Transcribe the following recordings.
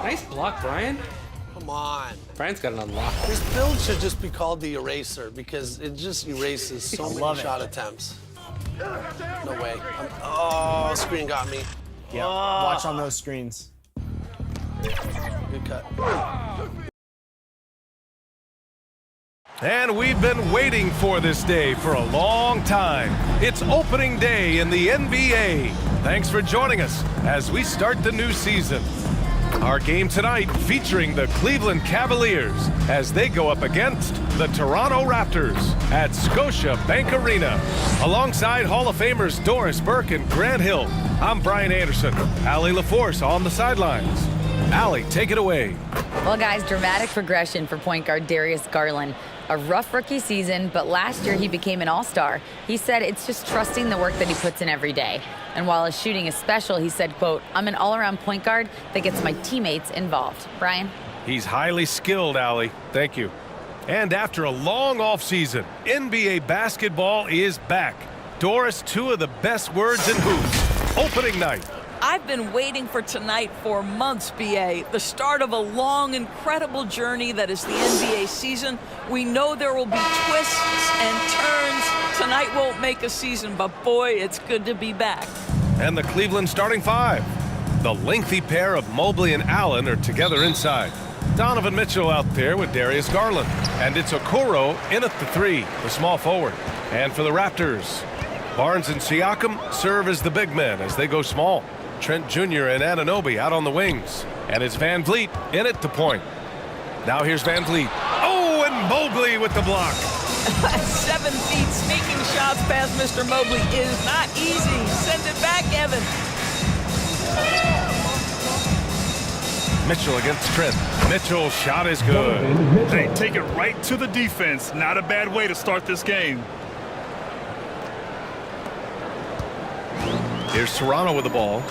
Nice block, Brian. Come on. Brian's got an unlock. This build should just be called the eraser because it just erases so many shot attempts. No way. Oh, screen got me. Yeah, watch on those screens. Good cut. And we've been waiting for this day for a long time. It's opening day in the NBA. Thanks for joining us as we start the new season. Our game tonight featuring the Cleveland Cavaliers as they go up against the Toronto Raptors at Scotiabank Arena. Alongside Hall of Famers Doris Burke and Grant Hill, I'm Brian Anderson. Allie LaForce on the sidelines. Allie, take it away. Well, guys, dramatic progression for point guard Darius Garland. A rough rookie season, but last year he became an all-star. He said it's just trusting the work that he puts in every day. And while his shooting is special, he said, quote, I'm an all-around point guard that gets my teammates involved. Brian? He's highly skilled, Allie. Thank you. And after a long offseason, NBA basketball is back. Doris, two of the best words in hoops. Opening night. I've been waiting for tonight for months, BA. The start of a long, incredible journey that is the NBA season. We know there will be twists and turns. Tonight won't make a season, but boy, it's good to be back. And the Cleveland starting five. The lengthy pair of Mobley and Allen are together inside. Donovan Mitchell out there with Darius Garland. And it's Okoro in at the three, the small forward. And for the Raptors, Barnes and Siakam serve as the big men as they go small. Trent Jr. and Anunoby out on the wings. And it's Van Vliet in at the point. Now here's Van Vliet. Oh, and Mobley with the block. 7 feet sneaking shots past Mr. Mobley is not easy. Send it back, Evan. Mitchell against Trent. Mitchell's shot is good. Hey, take it right to the defense. Not a bad way to start this game. Here's Toronto with the ball.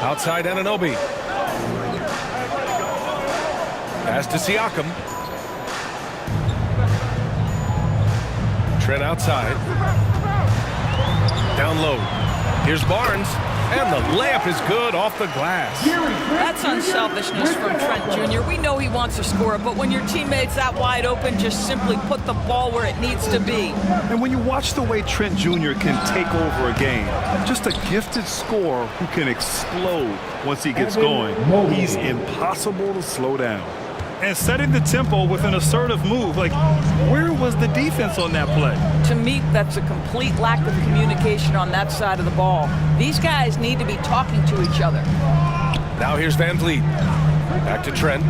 Outside Anunoby. Pass to Siakam. Trent outside. Down low. Here's Barnes. And the layup is good off the glass. That's unselfishness from Trent Jr. We know he wants to score, but when your teammate's that wide open, just simply put the ball where it needs to be. And when you watch the way Trent Jr. can take over a game, just a gifted scorer who can explode once he gets going. He's impossible to slow down. And setting the tempo with an assertive move, like where was the defense on that play? To me, that's a complete lack of communication on that side of the ball. These guys need to be talking to each other. Now here's Van Vliet. Back to Trent.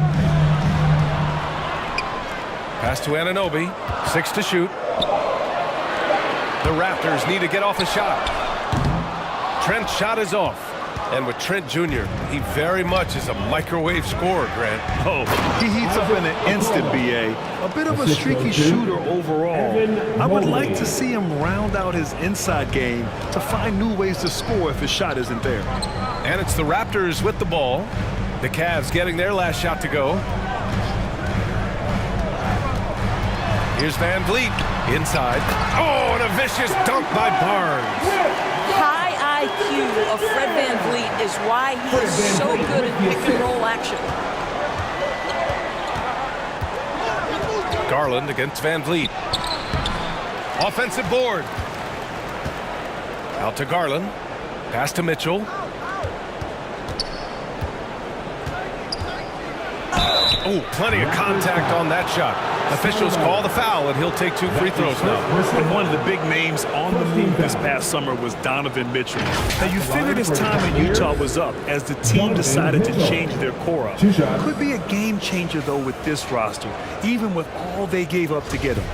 Pass to Anunoby. 6 to shoot. The Raptors need to get off a shot. Trent's shot is off. And with Trent Jr., he very much is a microwave scorer, Grant. Oh, he heats up in an instant, BA. A bit of a streaky shooter overall. I would like to see him round out his inside game to find new ways to score if his shot isn't there. And it's the Raptors with the ball. The Cavs getting their last shot to go. Here's Van Vliet inside. Oh, and a vicious dunk by Barnes. High IQ of Fred Van Vliet is why he is so good at pick-and-roll action. Garland against Van Vliet. Offensive board. Out to Garland. Pass to Mitchell. Oh, plenty of contact on that shot. Officials call the foul, and he'll take 2 free throws now. And one of the big names on the move this past summer was Donovan Mitchell. Now, you figured his time in Utah was up as the team decided to change their core up. Could be a game changer, though, with this roster, even with all they gave up to get him.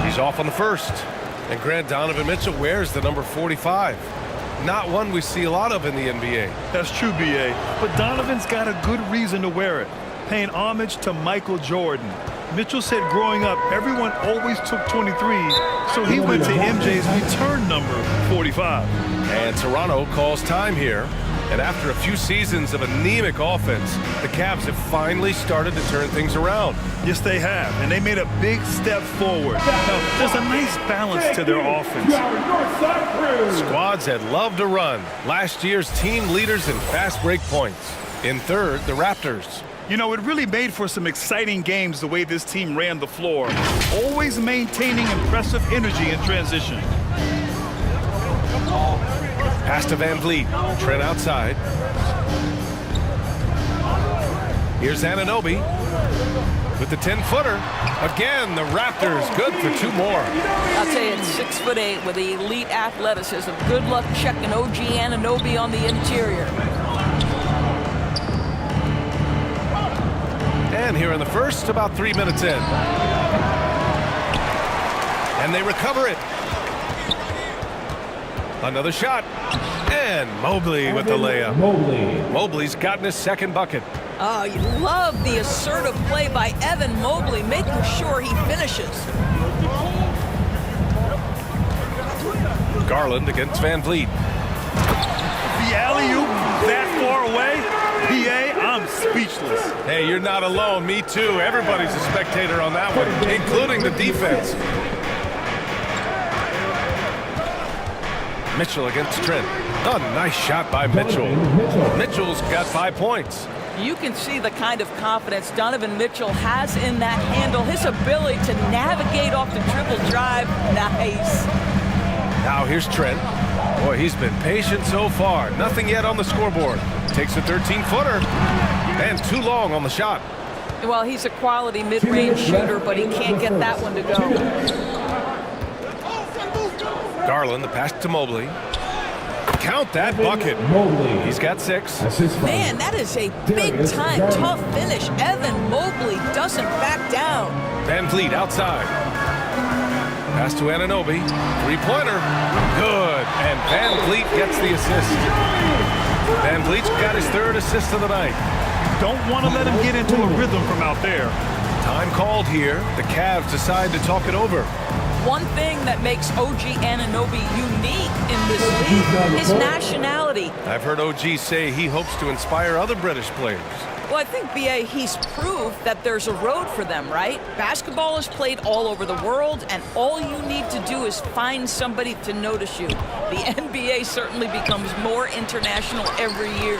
He's off on the first. And Grant, Donovan Mitchell wears the number 45. Not one we see a lot of in the NBA. That's true, BA. But Donovan's got a good reason to wear it, paying homage to Michael Jordan. Mitchell said growing up, everyone always took 23, so he went to MJ's return number, 45. And Toronto calls time here. And after a few seasons of anemic offense, the Cavs have finally started to turn things around. Yes, they have, and they made a big step forward. Now, there's a nice balance to their offense. Squads that love to run. Last year's team leaders in fast break points. In third, the Raptors. You know, it really made for some exciting games the way this team ran the floor, always maintaining impressive energy in transition. Pass to Van Vliet. Trent outside. Here's Anunoby with the 10-footer. Again, the Raptors good for 2 more. I'll tell you, it's 6'8" with elite athleticism. Good luck checking OG Anunoby on the interior. And here in the first, about 3 minutes in. And they recover it. Another shot. And Mobley with the layup. Mobley's gotten his second bucket. Oh, you love the assertive play by Evan Mobley, making sure he finishes. Garland against Van Vliet. The alley-oop that far away? PA, I'm speechless. Hey, you're not alone. Me too. Everybody's a spectator on that one, including the defense. Mitchell against Trent. A nice shot by Mitchell. Mitchell's got 5 points. You can see the kind of confidence Donovan Mitchell has in that handle. His ability to navigate off the dribble drive. Nice. Now here's Trent. Boy, he's been patient so far. Nothing yet on the scoreboard. Takes a 13-footer. And too long on the shot. Well, he's a quality mid-range shooter, but he can't get that one to go. Garland, the pass to Mobley. Count that bucket. He's got 6. Man, that is a big-time tough finish. Evan Mobley doesn't back down. Van Vliet outside. Pass to Anunoby. 3-pointer. Good. And Van Vliet gets the assist. Van Vliet's got his 3rd assist of the night. Don't want to let him get into a rhythm from out there. Time called here. The Cavs decide to talk it over. One thing that makes OG Anunoby unique in this league is nationality. I've heard OG say he hopes to inspire other British players. Well, I think, B.A., he's proved that there's a road for them, right? Basketball is played all over the world, and all you need to do is find somebody to notice you. The NBA certainly becomes more international every year.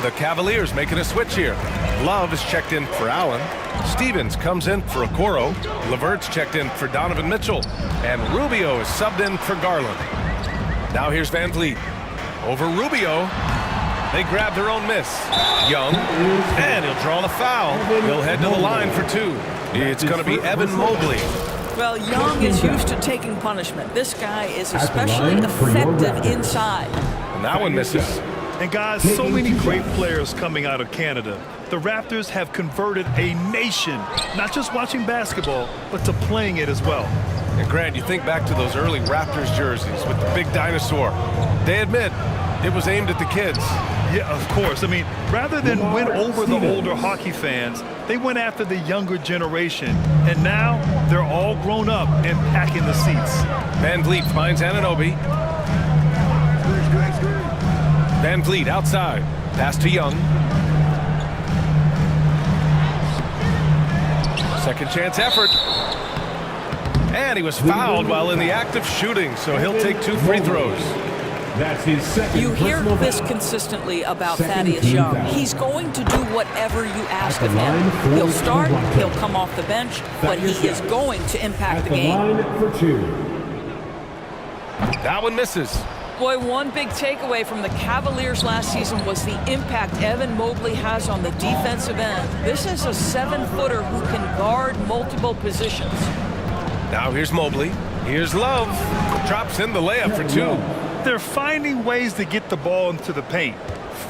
The Cavaliers making a switch here. Love is checked in for Allen. Stevens comes in for Okoro. Levert's checked in for Donovan Mitchell. And Rubio is subbed in for Garland. Now here's Van Vliet. Over Rubio. They grab their own miss. Young. And he'll draw the foul. He'll head to the line for 2. It's going to be Evan Mobley. Well, Young is used to taking punishment. This guy is especially effective inside. And that one misses. And guys, so many great players coming out of Canada. The Raptors have converted a nation, not just watching basketball, but to playing it as well. And Grant, you think back to those early Raptors jerseys with the big dinosaur. They admit it was aimed at the kids. Yeah, of course. I mean, rather than win over the older hockey fans, they went after the younger generation. And now they're all grown up and packing the seats. Van Vliet finds Anunoby. Van Vliet outside. Pass to Young. Second chance effort. And he was fouled while in the act of shooting, so he'll take 2 free throws. That's his second. You hear this consistently about Thaddeus Young. He's going to do whatever you ask of him. He'll start, he'll come off the bench, but he is going to impact the game. Line for 2. That one misses. Boy, one big takeaway from the Cavaliers last season was the impact Evan Mobley has on the defensive end. This is a 7-footer who can guard multiple positions. Now here's Mobley. Here's Love. Drops in the layup for 2. They're finding ways to get the ball into the paint.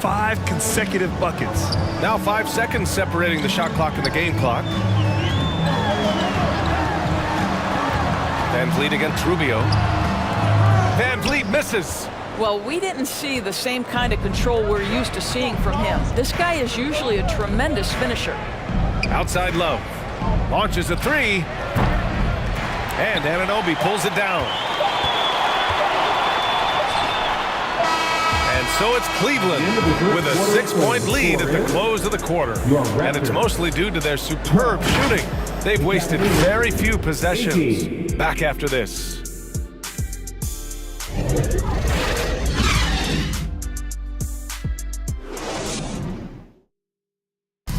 5 consecutive buckets. Now 5 seconds separating the shot clock and the game clock. Van Vliet against Rubio. Van Vliet misses. Well, we didn't see the same kind of control we're used to seeing from him. This guy is usually a tremendous finisher. Outside Love. Launches a 3. And Anunoby pulls it down. And And so it's Cleveland with a 6-point lead at the close of the quarter. And it's mostly due to their superb shooting. They've wasted very few possessions. Back after this.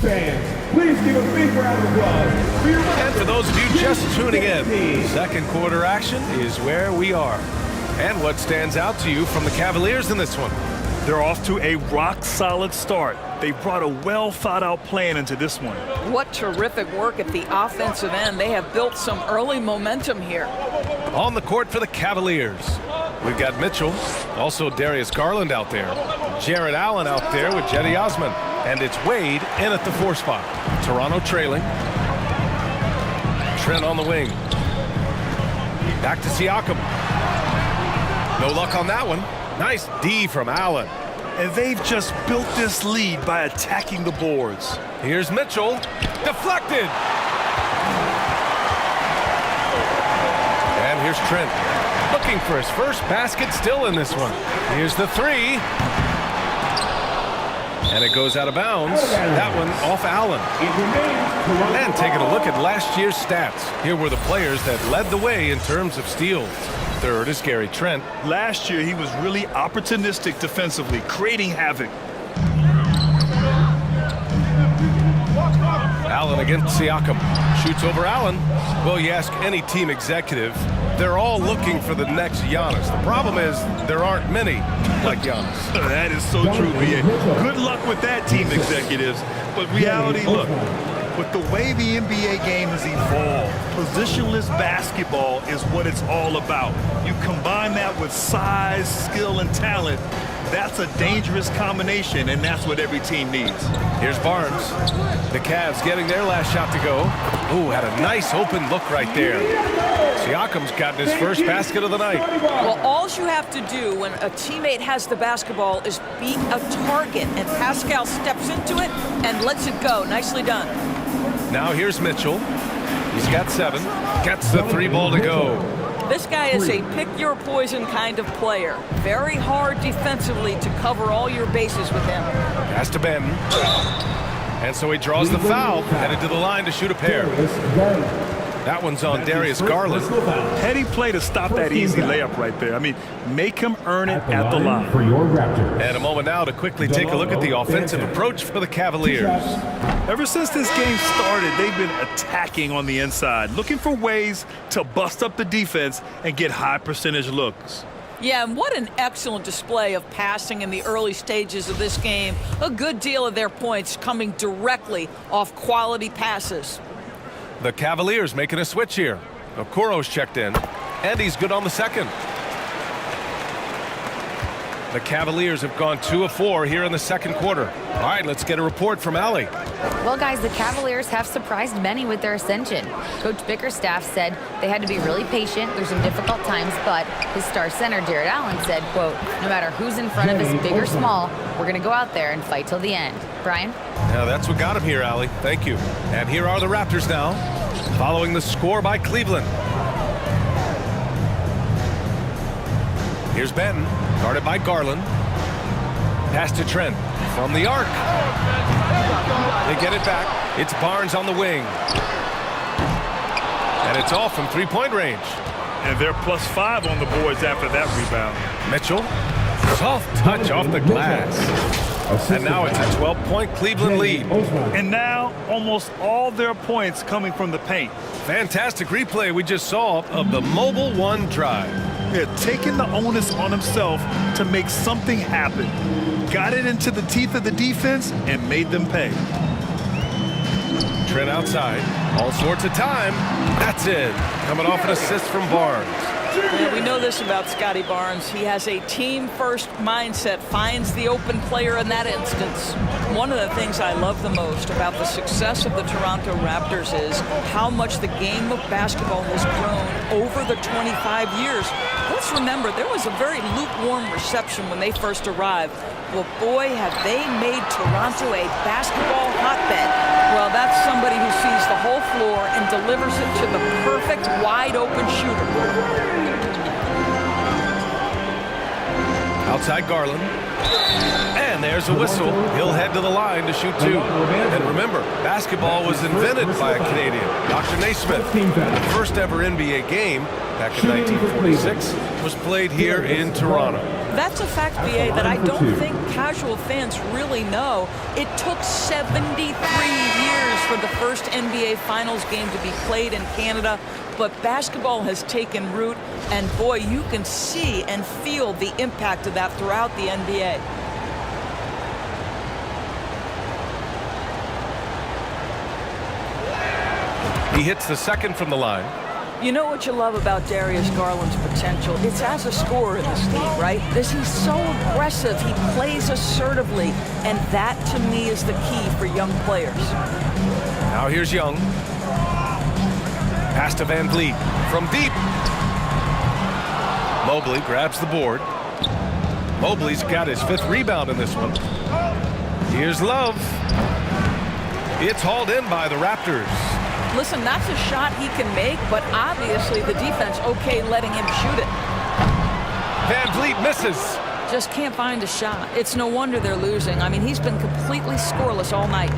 Fans, please give a big round of applause for your And for those of you just tuning in, second quarter action is where we are. And what stands out to you from the Cavaliers in this one? They're off to a rock-solid start. They brought a well-thought-out plan into this one. What terrific work at the offensive end. They have built some early momentum here. On the court for the Cavaliers, we've got Mitchell, also Darius Garland out there, Jared Allen out there with Jetty Osman, and it's Wade in at the 4 spot. Toronto trailing. Trent on the wing. Back to Siakam. No luck on that one. Nice D from Allen. And they've just built this lead by attacking the boards. Here's Mitchell. Deflected. And here's Trent. Looking for his first basket still in this one. Here's the 3. And it goes out of bounds. That one off Allen. And taking a look at last year's stats. Here were the players that led the way in terms of steals. Third is Gary Trent. Last year, he was really opportunistic defensively, creating havoc. Allen against Siakam. Shoots over Allen. Well, you ask any team executive, they're all looking for the next Giannis. The problem is there aren't many like Giannis. That is so true, B.A. Good luck with that, team executives. But reality, look, with the way the NBA game has evolved, positionless basketball is what it's all about. You combine that with size, skill, and talent, that's a dangerous combination, and that's what every team needs. Here's Barnes. The Cavs getting their last shot to go. Ooh, had a nice open look right there. Siakam's gotten his first basket of the night. Well, all you have to do when a teammate has the basketball is beat a target, and Pascal steps into it and lets it go. Nicely done. Now here's Mitchell. He's got 7. Gets the 3 ball to go. This guy is a pick-your-poison kind of player. Very hard defensively to cover all your bases with him. Pass to Benton. And so he draws the foul, headed to the line to shoot a pair. That one's on Darius Garland. Heady play to stop that easy layup right there. I mean, make him earn it at the line. for your Raptors. And a moment now to quickly take a look at the offensive approach for the Cavaliers. Ever since this game started, they've been attacking on the inside, looking for ways to bust up the defense and get high percentage looks. Yeah, and what an excellent display of passing in the early stages of this game. A good deal of their points coming directly off quality passes. The Cavaliers making a switch here. Okoro's checked in, and he's good on the second. The Cavaliers have gone 2 of 4 here in the second quarter. All right, let's get a report from Allie. Well, guys, the Cavaliers have surprised many with their ascension. Coach Bickerstaff said they had to be really patient through some difficult times, but his star center, Jared Allen, said, quote, no matter who's in front of us, big or small, we're going to go out there and fight till the end. Brian? Yeah, that's what got him here, Allie. Thank you. And here are the Raptors now, following the score by Cleveland. Here's Benton, guarded by Garland. Pass to Trent from the arc. They get it back. It's Barnes on the wing. And it's off from three-point range. And they're +5 on the boards after that rebound. Mitchell, soft touch off the glass. And now it's a 12-point Cleveland lead. And now almost all their points coming from the paint. Fantastic replay we just saw of the Mobile One drive. Yeah, taking the onus on himself to make something happen. Got it into the teeth of the defense and made them pay. Trent outside. All sorts of time. That's it. Coming off an assist from Barnes. Yeah, we know this about Scotty Barnes. He has a team-first mindset, finds the open player in that instance. One of the things I love the most about the success of the Toronto Raptors is how much the game of basketball has grown over the 25 years. Let's remember, there was a very lukewarm reception when they first arrived. Well, boy, have they made Toronto a basketball hotbed. Well, that's somebody who sees the whole floor and delivers it to the perfect wide-open shooter. Outside Garland. And there's a whistle. He'll head to the line to shoot two. And remember, basketball was invented by a Canadian, Dr. Naismith. The first ever NBA game, back in 1946, was played here in Toronto. That's a fact, BA, that I don't think casual fans really know. It took 73 years for the first NBA Finals game to be played in Canada, but basketball has taken root, and boy, you can see and feel the impact of that throughout the NBA. He hits the second from the line. You know what you love about Darius Garland's potential? It's as a scorer in this league, right? He's so aggressive, he plays assertively, and that to me is the key for young players. Now here's Young. Pass to Van Vliet from deep. Mobley grabs the board. Mobley's got his 5th rebound in this one. Here's Love. It's hauled in by the Raptors. Listen, that's a shot he can make, but obviously the defense okay letting him shoot it. Van Vliet misses. Just can't find a shot. It's no wonder they're losing. I mean, he's been completely scoreless all night.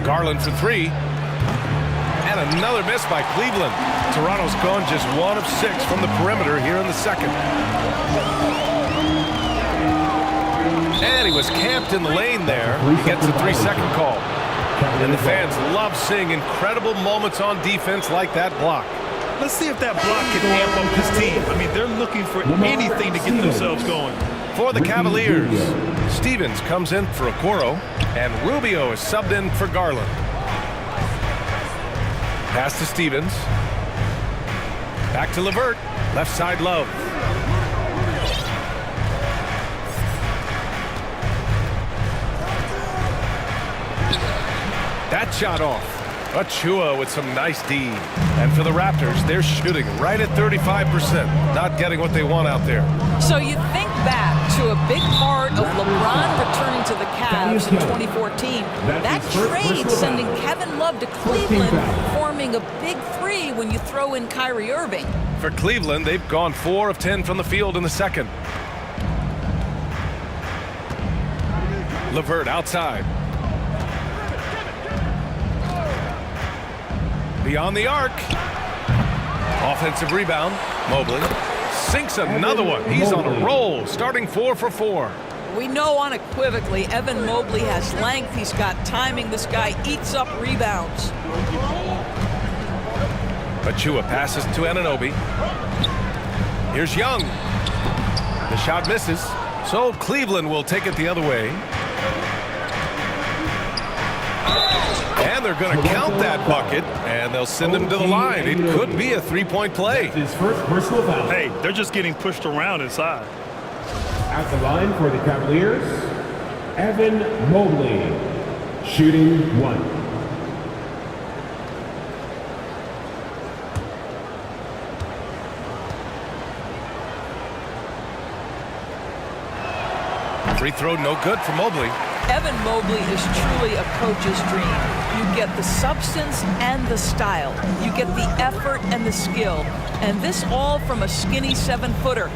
Garland for 3. And another miss by Cleveland. Toronto's gone just 1 of 6 from the perimeter here in the second. And he was camped in the lane there. He gets a 3-second call. And the fans love seeing incredible moments on defense like that block. Let's see if that block can amp up this team. I mean, they're looking for anything to get themselves going. For the Cavaliers, Stevens comes in for Okoro, and Rubio is subbed in for Garland. Pass to Stevens. Back to LeVert. Left side Love. That shot off. Achua with some nice D. And for the Raptors, they're shooting right at 35%. Not getting what they want out there. So you think back to a big part of LeBron returning to the Cavs in 2014. That trade sending Kevin Love to Cleveland, forming a big 3 when you throw in Kyrie Irving. For Cleveland, they've gone 4 of 10 from the field in the second. LeVert outside. Beyond the arc. Offensive rebound. Mobley sinks another one. He's on a roll, starting 4 for 4. We know unequivocally Evan Mobley has length. He's got timing. This guy eats up rebounds. Achua passes to Anunoby. Here's Young. The shot misses, so Cleveland will take it the other way. And they're going to count that bucket, and they'll send him to the line. It could be a 3-point play. His first personal foul. Hey, they're just getting pushed around inside. At the line for the Cavaliers, Evan Mobley, shooting 1. Free throw no good for Mobley. Evan Mobley is truly a coach's dream. You get the substance and the style. You get the effort and the skill. And this all from a skinny 7-footer.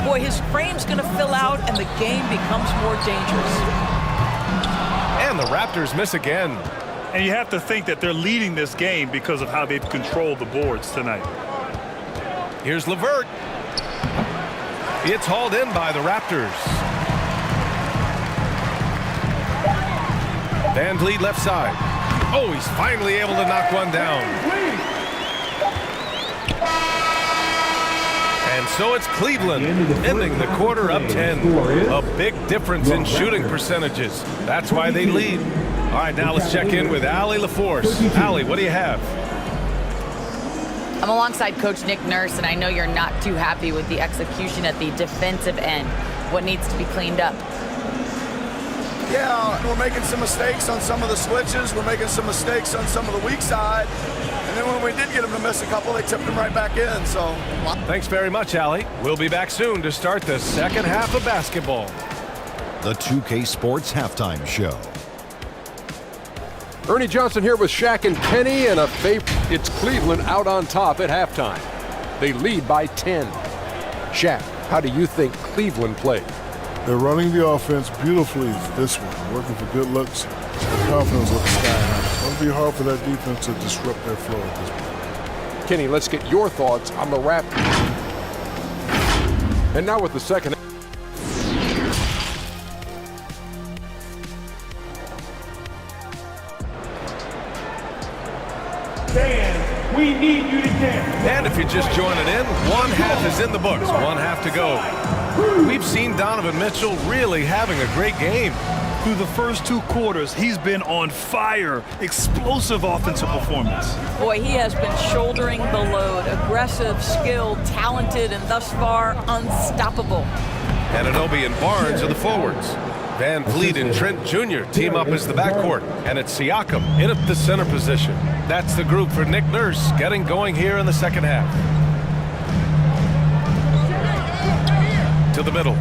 Boy, his frame's going to fill out and the game becomes more dangerous. And the Raptors miss again. And you have to think that they're leading this game because of how they've controlled the boards tonight. Here's LeVert. It's hauled in by the Raptors. Van Vliet left side. Oh, he's finally able to knock one down. And so it's Cleveland ending the quarter up 10. A big difference in shooting percentages. That's why they lead. All right, now let's check in with Allie LaForce. Allie, what do you have? I'm alongside Coach Nick Nurse, and I know you're not too happy with the execution at the defensive end. What needs to be cleaned up? Yeah, we're making some mistakes on some of the switches. We're making some mistakes on some of the weak side. And then when we did get them to miss a couple, they tipped them right back in. So, thanks very much, Allie. We'll be back soon to start the second half of basketball. The 2K Sports Halftime Show. Ernie Johnson here with Shaq and Kenny, and it's Cleveland out on top at halftime. They lead by 10. Shaq, how do you think Cleveland played? They're running the offense beautifully this one, working for good looks. Confidence looks sky high. It's going to be hard for that defense to disrupt their flow at this point. Kenny, let's get your thoughts on the Raptors. And now with the second. Fans, we need you to dance. And if you're just joining in, one half is in the books, one half to go. We've seen Donovan Mitchell really having a great game. Through the first 2 quarters, he's been on fire. Explosive offensive performance. Boy, he has been shouldering the load. Aggressive, skilled, talented, and thus far unstoppable. Anunoby and Barnes are the forwards. Van Vliet and Trent Jr. team up as the backcourt, and it's Siakam in at the center position. That's the group for Nick Nurse getting going here in the second half. To the middle.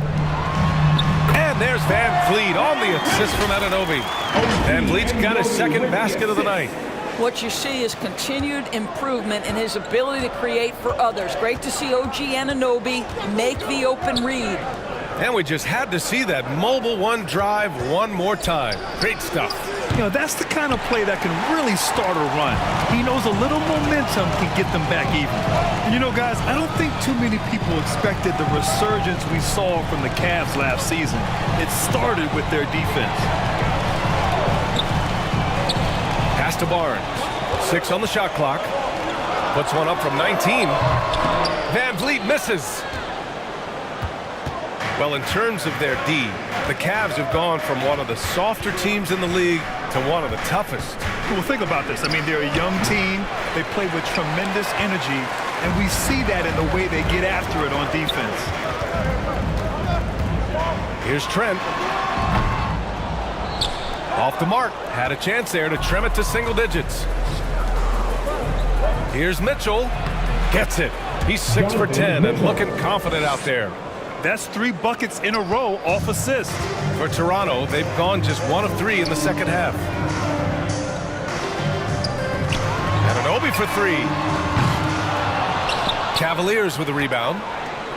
And there's Van Vliet on the assist from Anunoby. Van Vliet's got his second basket of the night. What you see is continued improvement in his ability to create for others. Great to see OG Anunoby make the open read. And we just had to see that mobile one drive one more time. Great stuff. You know, that's the kind of play that can really start a run. He knows a little momentum can get them back even. And you know, guys, I don't think too many people expected the resurgence we saw from the Cavs last season. It started with their defense. Pass to Barnes. 6 on the shot clock. Puts one up from 19. Van Vliet misses. Well, in terms of their D, the Cavs have gone from one of the softer teams in the league to one of the toughest. Well, think about this. I mean, they're a young team. They play with tremendous energy, and we see that in the way they get after it on defense. Here's Trent. Off the mark. Had a chance there to trim it to single digits. Here's Mitchell. Gets it. He's 6 for 10 and looking confident out there. That's 3 buckets in a row off assist. For Toronto, they've gone just 1 of 3 in the second half. Anunoby for 3. Cavaliers with a rebound.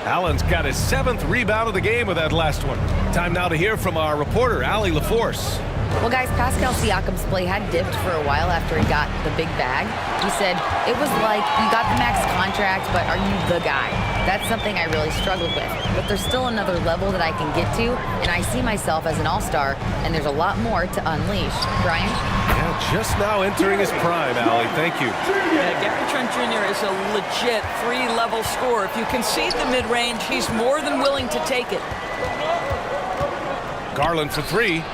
Allen's got his 7th rebound of the game with that last one. Time now to hear from our reporter, Allie LaForce. Well, guys, Pascal Siakam's play had dipped for a while after he got the big bag. He said, it was like, you got the max contract, but are you the guy? That's something I really struggled with. But there's still another level that I can get to, and I see myself as an all-star, and there's a lot more to unleash. Brian? Yeah, just now entering his prime, Allie. Thank you. Yeah, Gary Trent Jr. is a legit 3-level scorer. If you concede the mid-range, he's more than willing to take it. Garland for 3.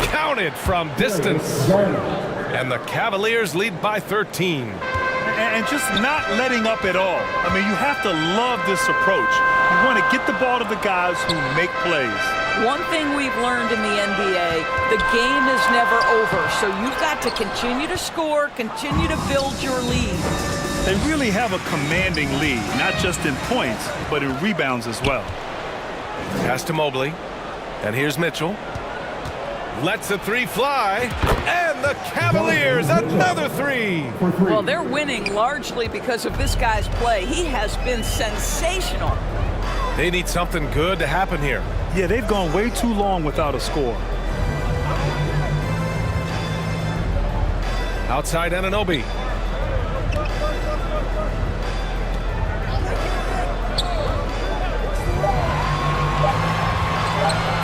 Counted from distance. And the Cavaliers lead by 13. And just not letting up at all. I mean, you have to love this approach. You want to get the ball to the guys who make plays. One thing we've learned in the NBA, the game is never over. So you've got to continue to score, continue to build your lead. They really have a commanding lead, not just in points, but in rebounds as well. Pass to Mobley. And here's Mitchell. Lets the 3 fly, and the Cavaliers another 3. Well, they're winning largely because of this guy's play. He has been sensational. They need something good to happen here. Yeah, they've gone way too long without a score. Outside Anunoby.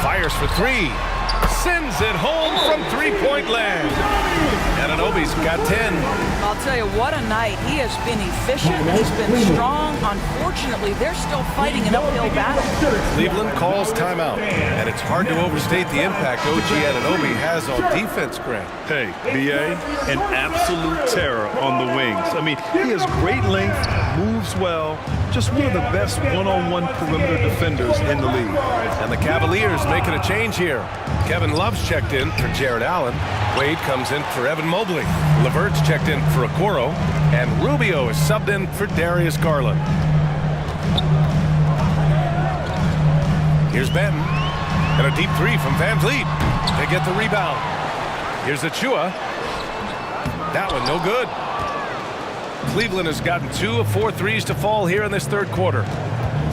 Fires for 3. Sends it home from 3-point land. Anunoby's got 10. I'll tell you, what a night. He has been efficient. He's been strong. Unfortunately, they're still fighting an uphill battle. Cleveland calls timeout, and it's hard to overstate the impact OG Anunoby has on defense, Grant. Hey, B.A., an absolute terror on the wings. I mean, he has great length, moves well, just one of the best one-on-one perimeter defenders in the league. And the Cavaliers making a change here. Kevin Love's checked in for Jared Allen. Wade comes in for Evan Mobley. LeVert's checked in for Okoro. And Rubio is subbed in for Darius Garland. Here's Benton. And a deep 3 from Van Vliet. They get the rebound. Here's Achua. That one no good. Cleveland has gotten 2 of 4 threes to fall here in this third quarter.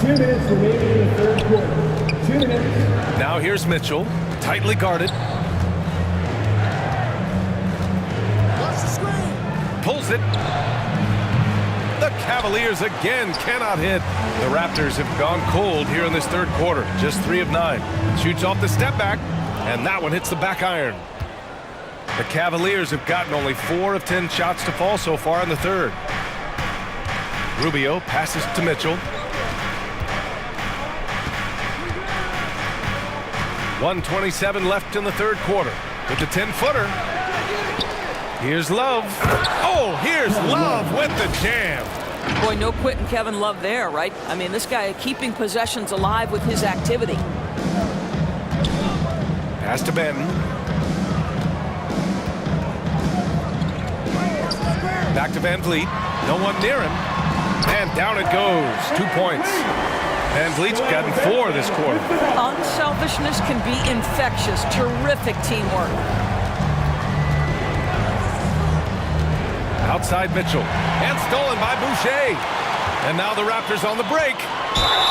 2 minutes remaining in the third quarter. 2 minutes. Now here's Mitchell, tightly guarded. Pulls it. The Cavaliers again cannot hit. The Raptors have gone cold here in this third quarter. Just 3 of 9. Shoots off the step back, and that one hits the back iron. The Cavaliers have gotten only 4 of 10 shots to fall so far in the third. Rubio passes to Mitchell. 1:27 left in the third quarter. With the 10-footer. Here's Love. Oh, here's Love with the jam. Boy, no quitting Kevin Love there, right? I mean, this guy keeping possessions alive with his activity. Pass to Benton. Back to Van Vliet. No one near him. And down it goes. 2 points. Van Vliet's gotten 4 this quarter. Unselfishness can be infectious. Terrific teamwork. Outside Mitchell. And stolen by Boucher. And now the Raptors on the break.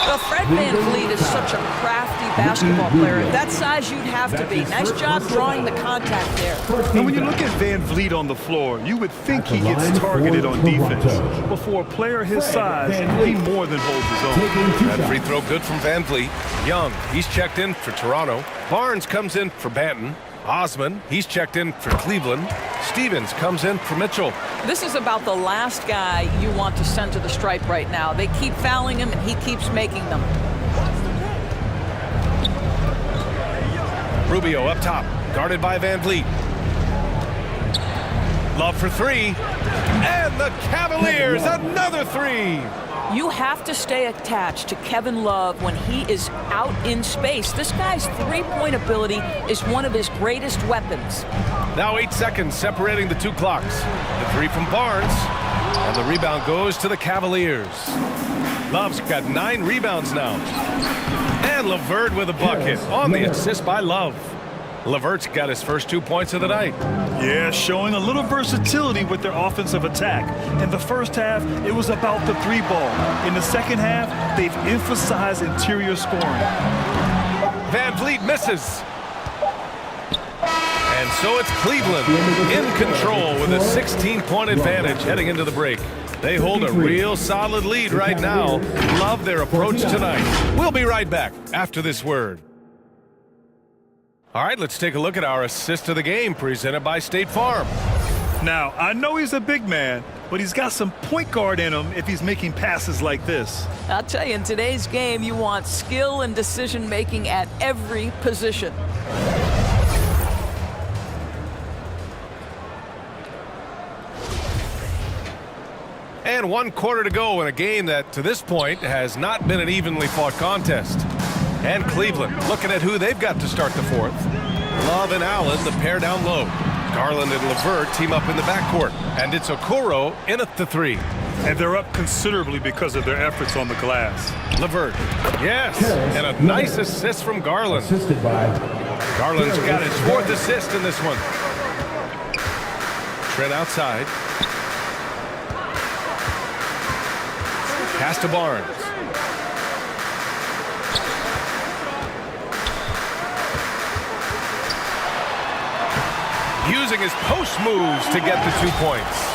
Well, Fred Van Vliet is such a crafty basketball player. At that size, you'd have to be. Nice job drawing the contact there. And when you look at Van Vliet on the floor, you would think he gets targeted on defense. But for a player his size, he more than holds his own. That free throw good from Van Vliet. Young, he's checked in for Toronto. Barnes comes in for Banton. Osman, he's checked in for Cleveland. Stevens comes in for Mitchell. This is about the last guy you want to send to the stripe right now. They keep fouling him, and he keeps making them. Rubio up top, guarded by Van Vliet. Love for 3. And the Cavaliers, another 3. You have to stay attached to Kevin Love when he is out in space. This guy's three-point ability is one of his greatest weapons. Now 8 seconds separating the 2 clocks. The 3 from Barnes. And the rebound goes to the Cavaliers. Love's got 9 rebounds now. And LeVert with a bucket on the assist by Love. LeVert's got his first 2 points of the night. Yeah, showing a little versatility with their offensive attack. In the first half, it was about the 3 ball. In the second half, they've emphasized interior scoring. Van Vliet misses. And so it's Cleveland in control with a 16-point advantage heading into the break. They hold a real solid lead right now. Love their approach tonight. We'll be right back after this word. All right, let's take a look at our assist of the game presented by State Farm. Now, I know he's a big man, but he's got some point guard in him if he's making passes like this. I'll tell you, in today's game, you want skill and decision-making at every position. And 1 quarter to go in a game that, to this point, has not been an evenly fought contest. And Cleveland looking at who they've got to start the 4th. Love and Allen, the pair down low. Garland and LeVert team up in the backcourt. And it's Okoro in at the 3. And they're up considerably because of their efforts on the glass. LeVert, yes, and a nice assist from Garland. Assisted by Garland's got his 4th assist in this one. Trent outside. Pass to Barnes. Using his post moves to get the 2 points.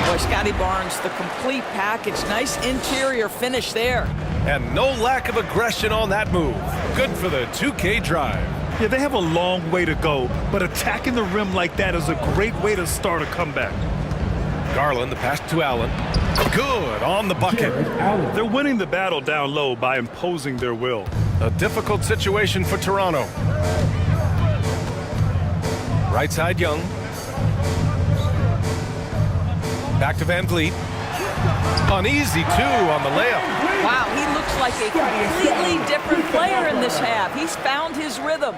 Boy, Scotty Barnes, the complete package. Nice interior finish there. And no lack of aggression on that move. Good for the 2K drive. Yeah, they have a long way to go, but attacking the rim like that is a great way to start a comeback. Garland, the pass to Allen. Good on the bucket. They're winning the battle down low by imposing their will. A difficult situation for Toronto. Right side, Young. Back to Van Vliet. An easy 2 on the layup. Wow, he looks like a completely different player in this half. He's found his rhythm.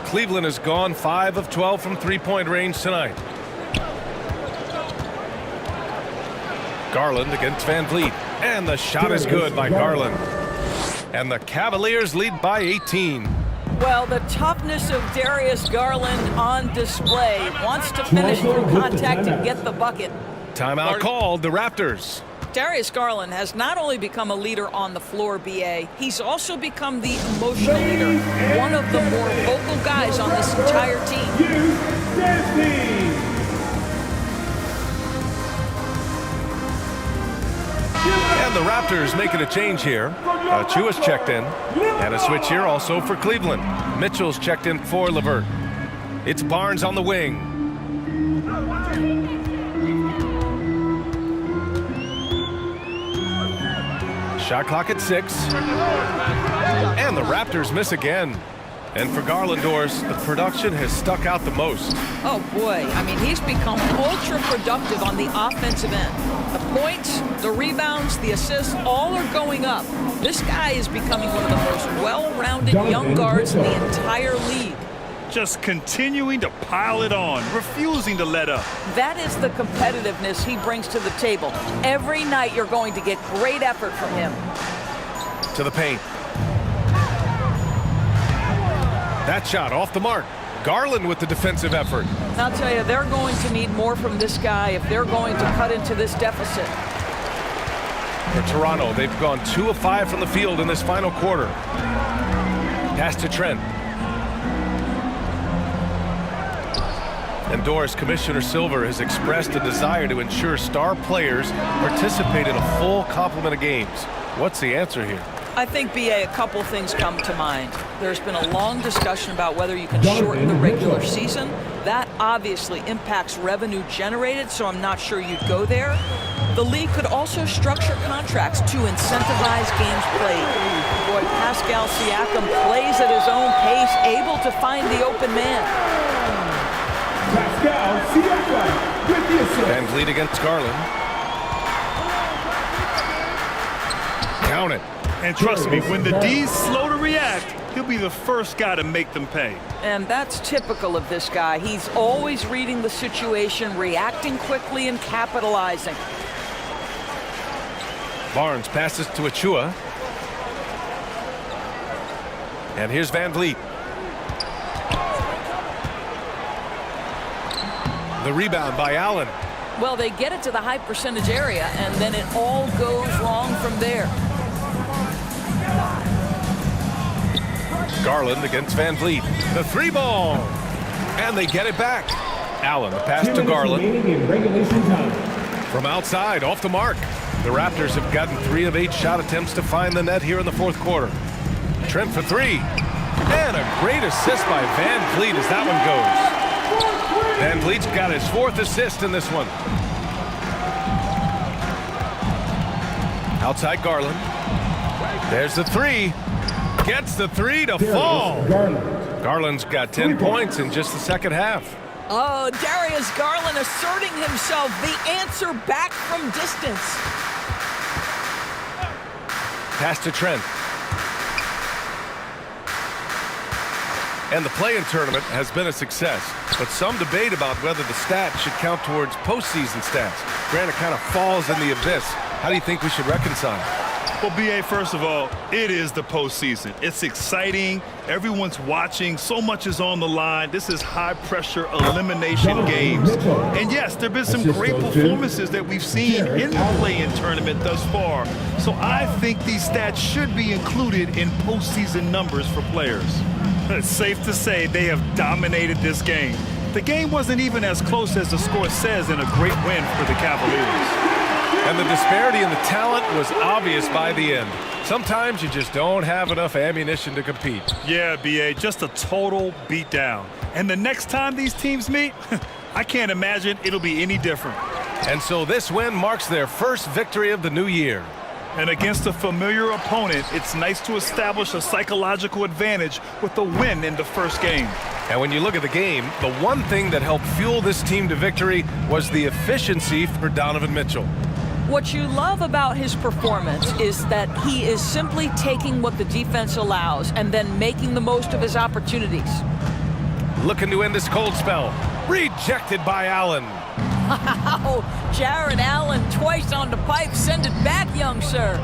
Cleveland has gone 5 of 12 from 3-point range tonight. Garland against Van Vliet. And the shot is good by Garland. And the Cavaliers lead by 18. Well, the toughness of Darius Garland on display. Wants to finish through contact and get the bucket. Timeout called, the Raptors. Darius Garland has not only become a leader on the floor, BA, he's also become the emotional leader, one of the more vocal guys on this entire team. And the Raptors making a change here. Chua's checked in. And a switch here also for Cleveland. Mitchell's checked in for LeVert. It's Barnes on the wing. Shot clock at 6. And the Raptors miss again. And for Garland, Doris, the production has stuck out the most. Oh, boy. I mean, he's become ultra productive on the offensive end. The points, the rebounds, the assists, all are going up. This guy is becoming one of the most well-rounded young guards in the entire league. Just continuing to pile it on, refusing to let up. That is the competitiveness he brings to the table. Every night you're going to get great effort from him. To the paint. That shot off the mark. Garland with the defensive effort. I'll tell you, they're going to need more from this guy if they're going to cut into this deficit. For Toronto, they've gone 2 of 5 from the field in this final quarter. Pass to Trent. And Doris, Commissioner Silver has expressed a desire to ensure star players participate in a full complement of games. What's the answer here? I think, BA, a couple things come to mind. There's been a long discussion about whether you can shorten the regular season. That obviously impacts revenue generated, so I'm not sure you'd go there. The league could also structure contracts to incentivize games played. Boy, Pascal Siakam plays at his own pace, able to find the open man. Pascal Siakam with the assist. Van Vliet against Garland. Count it. And trust me, when the D's slow to react, he'll be the first guy to make them pay. And that's typical of this guy. He's always reading the situation, reacting quickly, and capitalizing. Barnes passes to Achua. And here's Van Vliet. The rebound by Allen. Well, they get it to the high percentage area, and then it all goes wrong from there. Garland against Van Vliet. The 3-ball. And they get it back. Allen, the pass to Garland. From outside, off the mark. The Raptors have gotten 3 of 8 shot attempts to find the net here in the fourth quarter. Trent for 3. And a great assist by Van Vliet as that one goes. Van Vliet's got his 4th assist in this one. Outside Garland. There's the 3. Gets the 3 to fall. Garland's got 10 points in just the second half. Oh, Darius Garland asserting himself, the answer back from distance. Pass to Trent. And the play-in tournament has been a success, but some debate about whether the stats should count towards postseason stats. Granted, kind of falls in the abyss. How do you think we should reconcile? Well, BA, first of all, it is the postseason. It's exciting. Everyone's watching. So much is on the line. This is high-pressure elimination games. And yes, there have been some great performances that we've seen in the play-in tournament thus far. So I think these stats should be included in postseason numbers for players. It's safe to say they have dominated this game. The game wasn't even as close as the score says in a great win for the Cavaliers. And the disparity in the talent was obvious by the end. Sometimes you just don't have enough ammunition to compete. Yeah, BA, just a total beatdown. And the next time these teams meet, I can't imagine it'll be any different. And so this win marks their first victory of the new year. And against a familiar opponent, it's nice to establish a psychological advantage with the win in the first game. And when you look at the game, the one thing that helped fuel this team to victory was the efficiency for Donovan Mitchell. What you love about his performance is that he is simply taking what the defense allows and then making the most of his opportunities. Looking to end this cold spell. Rejected by Allen. Wow, Jared Allen twice on the pipe. Send it back, young sir.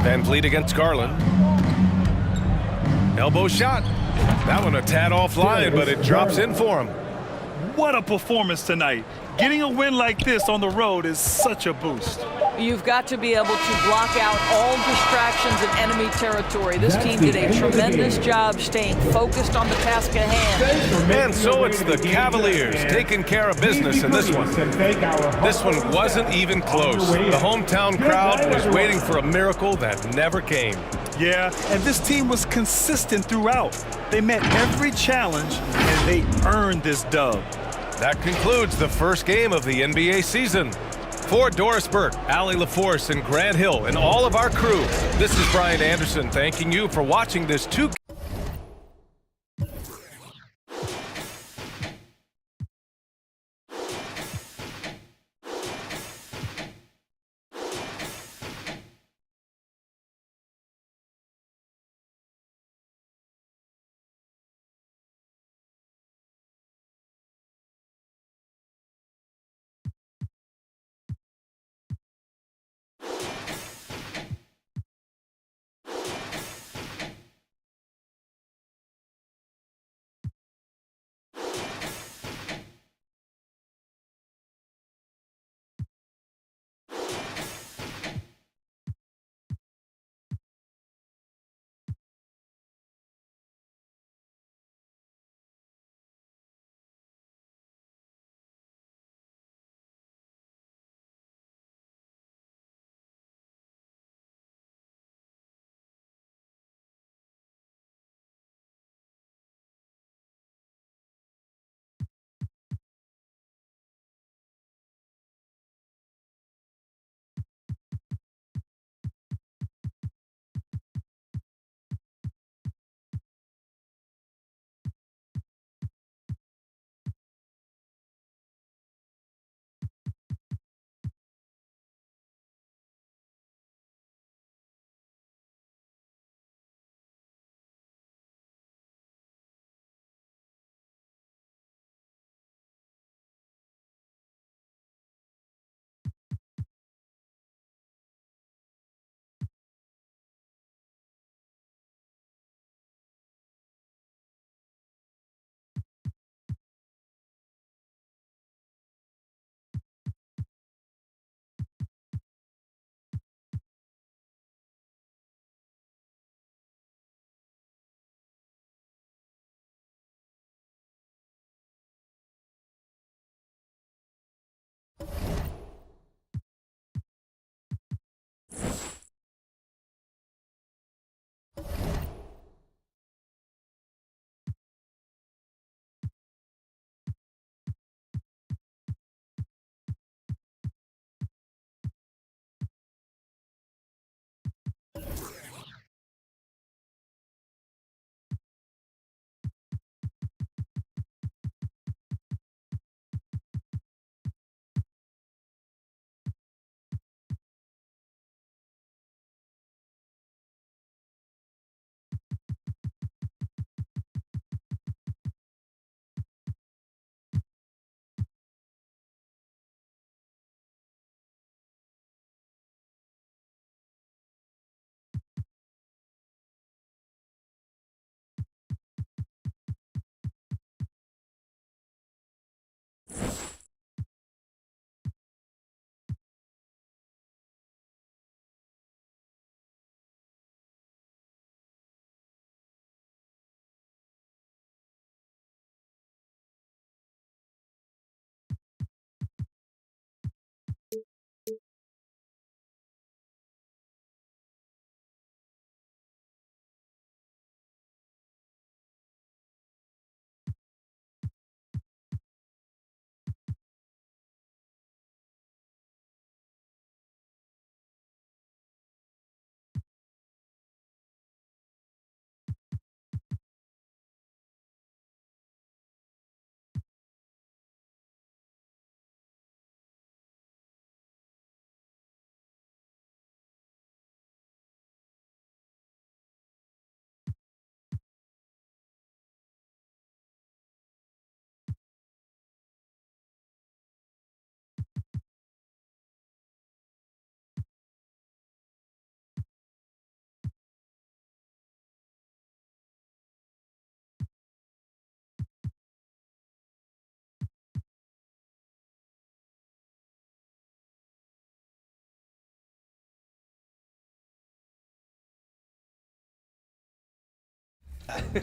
Van Vliet against Garland. Elbow shot. That one a tad offline, but it drops in for him. What a performance tonight. Getting a win like this on the road is such a boost. You've got to be able to block out all distractions in enemy territory. This team did a tremendous job staying focused on the task at hand. And so it's the Cavaliers taking care of business in this one. This one wasn't even close. The hometown crowd was waiting for a miracle that never came. Yeah, and this team was consistent throughout. They met every challenge, and they earned this dub. That concludes the first game of the NBA season. For Doris Burke, Allie LaForce, and Grant Hill, and all of our crew, this is Brian Anderson thanking you for watching this 2K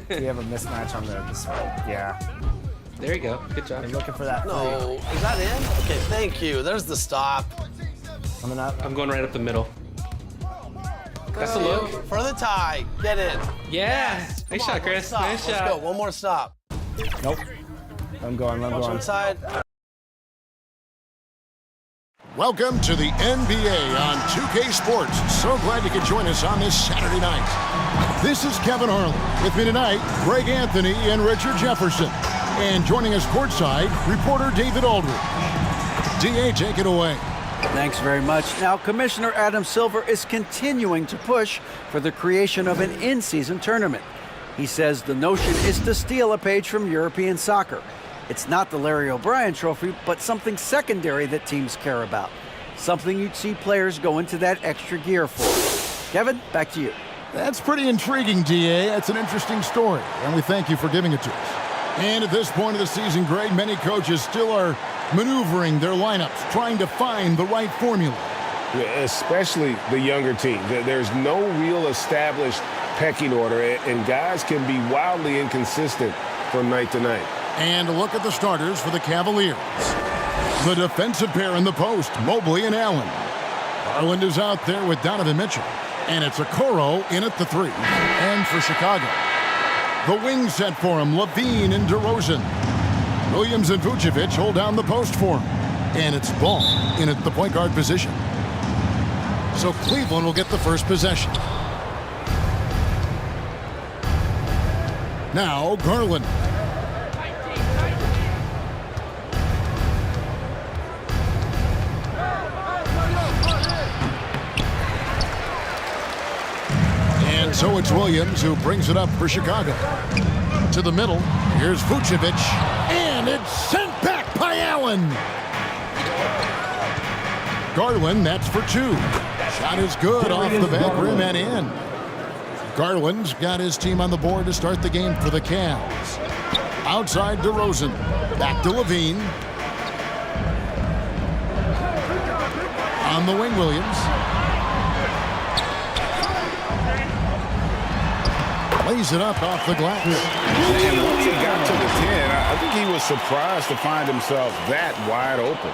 We have a mismatch on the yeah. There you go. Good job. I'm looking for that. No, is that in? Okay, thank you. There's the stop. Coming up. I'm going right up the middle. That's the look. For the tie. Get in. Yeah. Nice shot, Chris. Nice Let's shot. go. One more stop. Nope. I'm going. Watch one side. Welcome to the NBA on 2K Sports. So glad you could join us on this Saturday night. This is Kevin Harlan. With me tonight, Greg Anthony and Richard Jefferson. And joining us courtside, reporter David Aldridge. DA, take it away. Thanks very much. Now, Commissioner Adam Silver is continuing to push for the creation of an in-season tournament. He says the notion is to steal a page from European soccer. It's not the Larry O'Brien Trophy, but something secondary that teams care about. Something you'd see players go into that extra gear for. Kevin, back to you. That's pretty intriguing, DA. That's an interesting story, and we thank you for giving it to us. And at this point of the season, Greg, many coaches still are maneuvering their lineups, trying to find the right formula. Especially the younger team. There's no real established pecking order, and guys can be wildly inconsistent from night to night. And a look at the starters for the Cavaliers. The defensive pair in the post, Mobley and Allen. Garland is out there with Donovan Mitchell. And it's Okoro in at the 3. And for Chicago, the wing set for him, Levine and DeRozan. Williams and Vucevic hold down the post for him. And it's Ball in at the point guard position. So Cleveland will get the first possession. Now Garland. And so it's Williams who brings it up for Chicago. To the middle, here's Vucevic, and it's sent back by Allen. Garland, that's for 2. Shot is good off the back rim and in. Garland's got his team on the board to start the game for the Cavs. Outside DeRozan, back to Levine. On the wing, Williams. Lays it up off the glass. And once he got to the 10, I think he was surprised to find himself that wide open.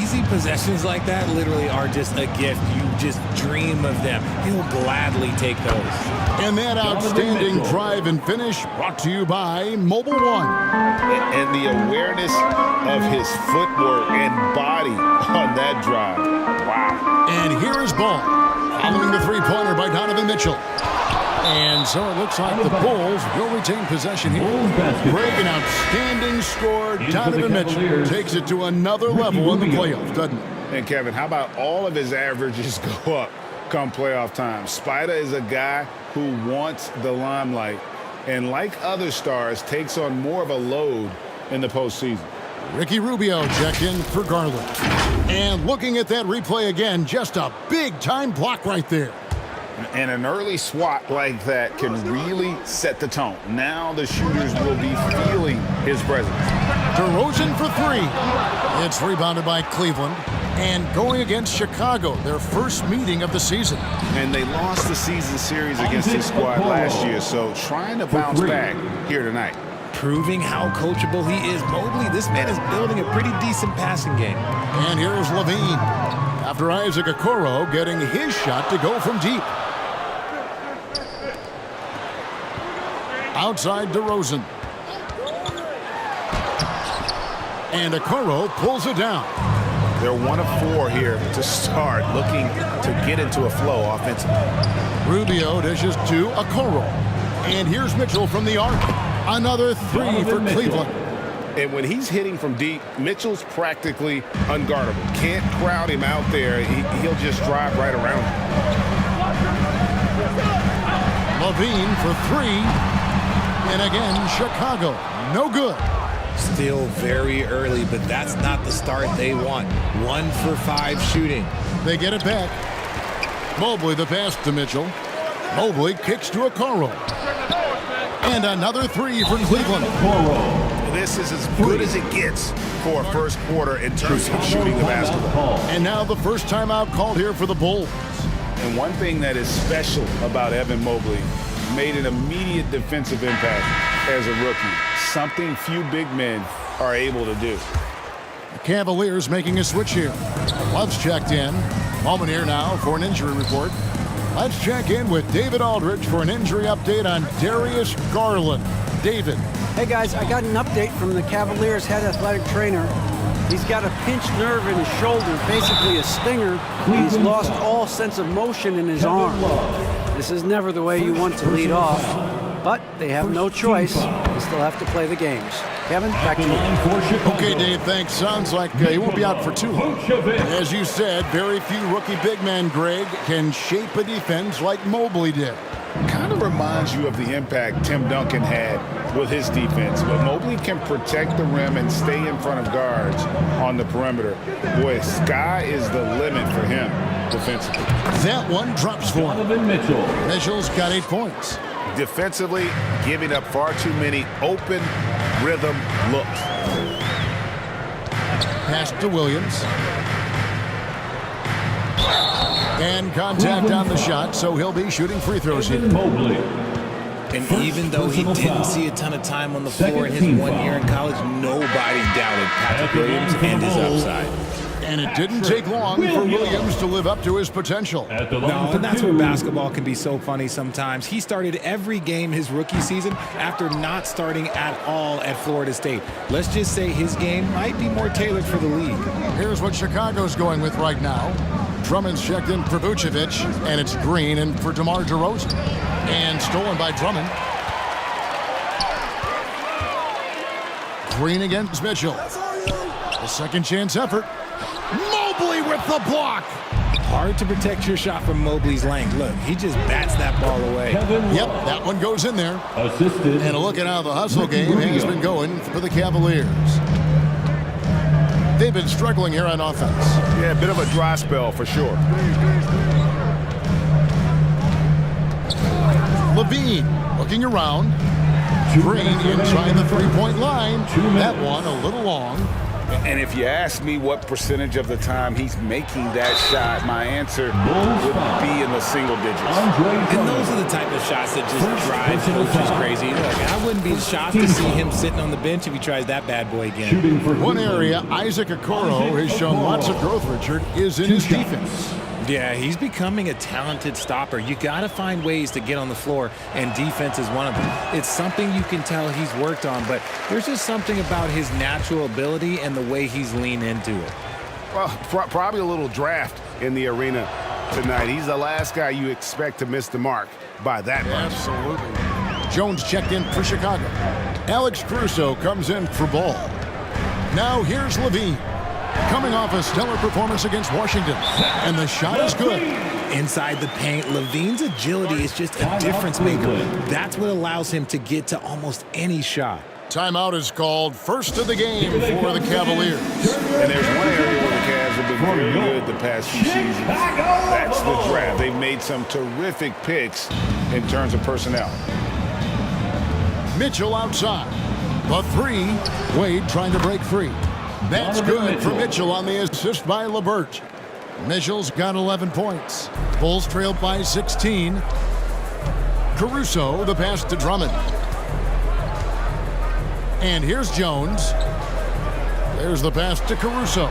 Easy possessions like that literally are just a gift. You just dream of them. He'll gladly take those. And that outstanding drive and finish brought to you by Mobile One. And the awareness of his footwork and body on that drive. Wow. And here is Ball, following the three-pointer by Donovan Mitchell. And so it looks like the Bulls will retain possession here. Greg, an outstanding score. Donovan Mitchell takes it to another level in the playoffs, doesn't it? And Kevin, how about all of his averages go up come playoff time? Spider is a guy who wants the limelight, and like other stars, takes on more of a load in the postseason. Ricky Rubio checked in for Garland. And looking at that replay again, just a big-time block right there. And an early swat like that can really set the tone. Now the shooters will be feeling his presence. DeRozan for 3. It's rebounded by Cleveland. And going against Chicago, their first meeting of the season. And they lost the season series against this squad last year, so trying to bounce back here tonight. Proving how coachable he is. Mobley, this man is building a pretty decent passing game. And here's Levine. After Isaac Okoro getting his shot to go from deep. Outside DeRozan. And Okoro pulls it down. They're 1 of 4 here to start, looking to get into a flow offensively. Rubio dishes to Okoro. And here's Mitchell from the arc. Another 3 for Cleveland. And when he's hitting from deep, Mitchell's practically unguardable. Can't crowd him out there. He'll just drive right around him. Levine for 3. And again, Chicago, no good. Still very early, but that's not the start they want. 1 for 5 shooting. They get it back. Mobley the pass to Mitchell. Mobley kicks to Okoro. And another 3 for Cleveland. This is as good as it gets for a first quarter in terms of shooting the basketball. And now the first timeout called here for the Bulls. And one thing that is special about Evan Mobley, made an immediate defensive impact as a rookie, something few big men are able to do. The Cavaliers making a switch here. Love's checked in. Moment here now for an injury report. Let's check in with David Aldridge for an injury update on Darius Garland. David. Hey guys, I got an update from the Cavaliers head athletic trainer. He's got a pinched nerve in his shoulder, basically a stinger. He's lost all sense of motion in his arm. This is never the way you want to lead off, but they have no choice. They still have to play the games. Kevin, back to you. Okay, Dave, thanks. Sounds like he won't be out for too long. As you said, very few rookie big men, Greg, can shape a defense like Mobley did. Kind of reminds you of the impact Tim Duncan had with his defense. But Mobley can protect the rim and stay in front of guards on the perimeter. Boy, sky is the limit for him defensively. That one drops for him. Mitchell's got 8 points. Defensively, giving up far too many open rhythm looks. Pass to Williams. And contact on the shot, so he'll be shooting free throws here. And even though he didn't see a ton of time on the floor in his 1 year in college, nobody doubted Patrick Williams and his upside. And it didn't take long for Williams to live up to his potential. No, and that's where basketball can be so funny sometimes. He started every game his rookie season after not starting at all at Florida State. Let's just say his game might be more tailored for the league. Here's what Chicago's going with right now. Drummond's checked in for Vucevic, and it's Green and for DeMar DeRozan. And stolen by Drummond. Green against Mitchell. A second chance effort. Mobley with the block. Hard to protect your shot from Mobley's length. Look, he just bats that ball away. Yep, that one goes in there. Assisted. And look at how the hustle game has been going for the Cavaliers. They've been struggling here on offense. Yeah, a bit of a dry spell for sure. Levine looking around. Green inside the three-point line. That one a little long. And if you ask me what percentage of the time he's making that shot, my answer would be in the single digits. And those are the type of shots that just drive coaches crazy. Look, I wouldn't be shocked to see him sitting on the bench if he tries that bad boy again. One area Isaac Okoro has shown lots of growth, Richard, is in his defense. Yeah, he's becoming a talented stopper. You got to find ways to get on the floor, and defense is one of them. It's something you can tell he's worked on, but there's just something about his natural ability and the way he's leaned into it. Well, probably a little draft in the arena tonight. He's the last guy you expect to miss the mark by that much. Absolutely. Jones checked in for Chicago. Alex Caruso comes in for Ball. Now here's Levine. Coming off a stellar performance against Washington. And the shot is good. Inside the paint, Levine's agility is just a difference maker. That's what allows him to get to almost any shot. Timeout is called. First of the game for the Cavaliers. And there's one area where the Cavs have been very good the past few seasons. That's the draft. They've made some terrific picks in terms of personnel. Mitchell outside. The three. Wade trying to break free. That's good for Mitchell on the assist by LeBert. Mitchell's got 11 points. Bulls trailed by 16. Caruso, the pass to Drummond. And here's Jones. There's the pass to Caruso.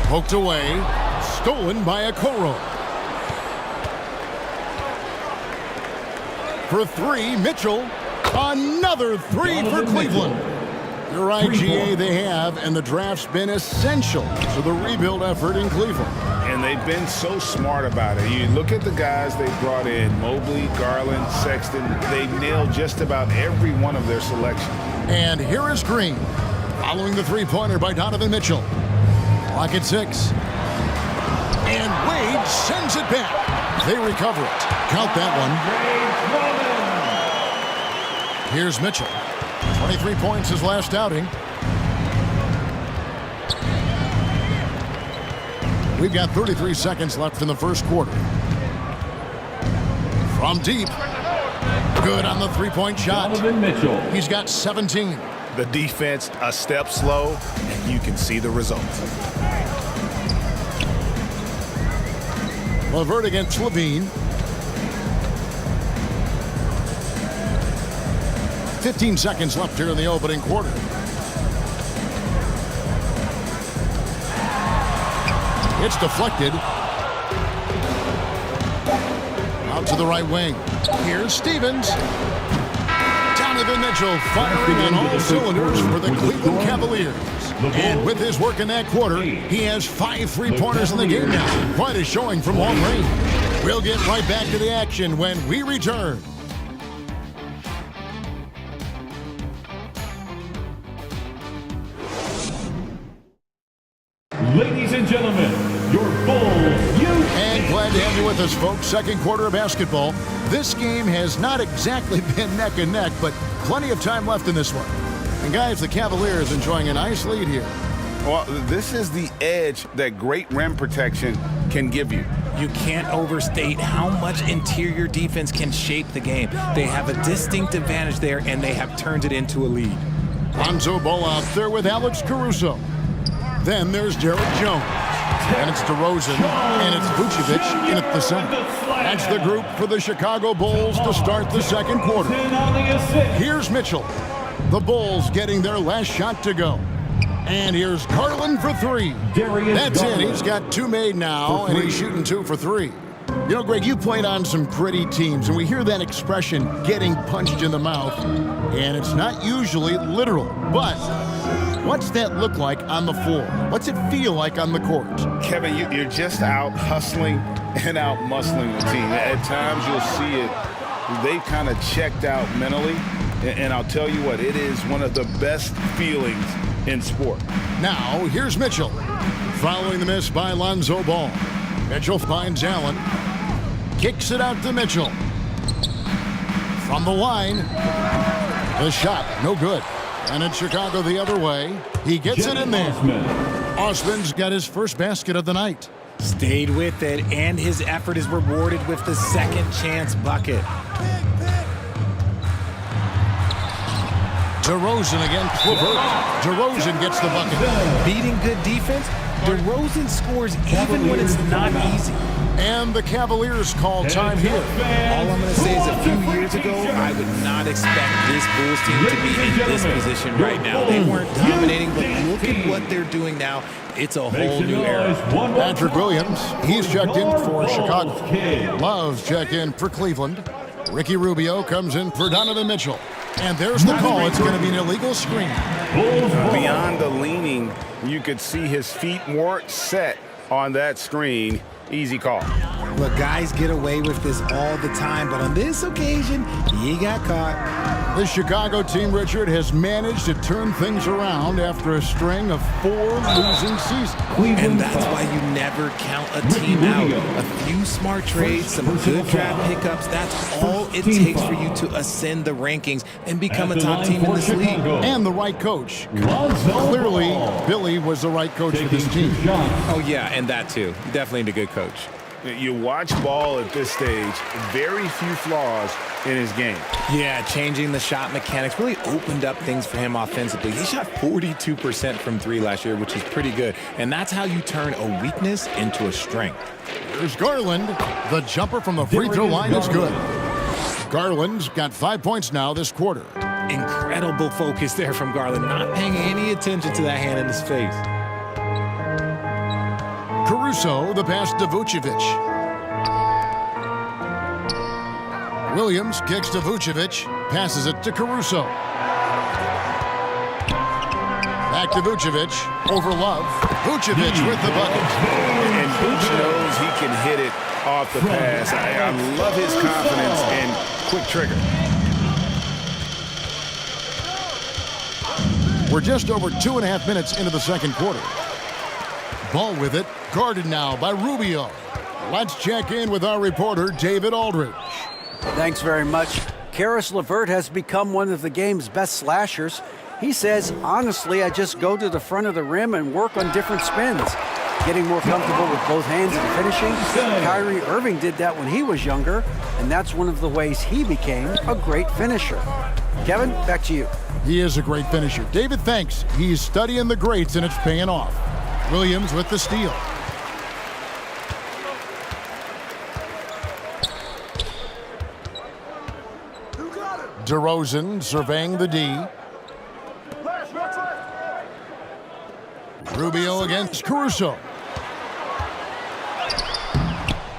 Poked away. Stolen by Okoro. For three, Mitchell. Another three for Cleveland. You're right, GA, they have, and the draft's been essential to the rebuild effort in Cleveland. And they've been so smart about it. You look at the guys they brought in, Mobley, Garland, Sexton. They nailed just about every one of their selections. And here is Green, following the three-pointer by Donovan Mitchell. Clock at 6. And Wade sends it back. They recover it. Count that one. Here's Mitchell. 23 points his last outing. We've got 33 seconds left in the first quarter. From deep. Good on the three-point shot. He's got 17. The defense a step slow, and you can see the results. LeVert against Levine. 15 seconds left here in the opening quarter. It's deflected. Out to the right wing. Here's Stevens. Donovan Mitchell firing on all cylinders for the Cleveland Cavaliers. And with his work in that quarter, he has 5 3-pointers in the game now. Quite a showing from long range. We'll get right back to the action when we return. Ladies and gentlemen, your Bulls youth. And glad to have you with us, folks. Second quarter of basketball. This game has not exactly been neck and neck, but plenty of time left in this one. And guys, the Cavaliers enjoying a nice lead here. Well, this is the edge that great rim protection can give you. You can't overstate how much interior defense can shape the game. They have a distinct advantage there, and they have turned it into a lead. Lonzo Ball out there with Alex Caruso. Then there's Derek Jones. And it's DeRozan, and it's Vucevic in at the center. That's the group for the Chicago Bulls to start the second quarter. Here's Mitchell. The Bulls getting their last shot to go. And here's Garland for 3. That's it. He's got 2 made now, and he's shooting 2 for 3. You know, Greg, you played on some pretty teams, and we hear that expression, getting punched in the mouth, and it's not usually literal. But what's that look like on the floor? What's it feel like on the court? Kevin, you're just out hustling and out muscling the team. At times you'll see it. They've kind of checked out mentally, and I'll tell you what, it is one of the best feelings in sport. Now, here's Mitchell. Following the miss by Lonzo Ball. Mitchell finds Allen. Kicks it out to Mitchell. From the line. The shot, no good. And it's Chicago the other way. He gets it in there. Osman's got his first basket of the night. Stayed with it, and his effort is rewarded with the second chance bucket. DeRozan against LeVert. DeRozan gets the bucket. Beating good defense, DeRozan scores even when it's not easy. And the Cavaliers call time here. All I'm going to say is a few years ago, I would not expect this Bulls team to be in this position right now. They weren't dominating, but look at what they're doing now. It's a whole new era. Patrick Williams, he's checked in for Chicago. Love's checked in for Cleveland. Ricky Rubio comes in for Donovan Mitchell. And there's the call. It's going to be an illegal screen. Beyond the leaning, you could see his feet weren't set on that screen. Easy call. Look, guys get away with this all the time, but on this occasion, he got caught. The Chicago team, Richard, has managed to turn things around after a string of 4 losing seasons. And that's why you never count a team out. A few smart trades, some good draft pickups, that's all it takes for you to ascend the rankings and become a top team in this league. And the right coach. Clearly, Billy was the right coach for this team. Oh, yeah, and that too. Definitely a good coach. You watch Ball at this stage, very few flaws in his game. Yeah, changing the shot mechanics really opened up things for him offensively. He shot 42% from 3 last year, which is pretty good. And that's how you turn a weakness into a strength. Here's Garland. The jumper from the free throw line is good. Garland's got 5 points now this quarter. Incredible focus there from Garland, not paying any attention to that hand in his face. Caruso, the pass to Vucevic. Williams kicks to Vucevic, passes it to Caruso. Back to Vucevic, over Love. Vucevic with the bucket. And Vucevic knows he can hit it off the pass. I love his confidence and quick trigger. We're just over 2.5 minutes into the second quarter. Ball with it, guarded now by Rubio. Let's check in with our reporter, David Aldridge. Thanks very much. Karis LeVert has become one of the game's best slashers. He says, honestly, I just go to the front of the rim and work on different spins. Getting more comfortable with both hands and finishing. Kyrie Irving did that when he was younger, and that's one of the ways he became a great finisher. Kevin, back to you. He is a great finisher. David, thanks. He's studying the greats, and it's paying off. Williams with the steal. DeRozan surveying the D. Rubio against Caruso.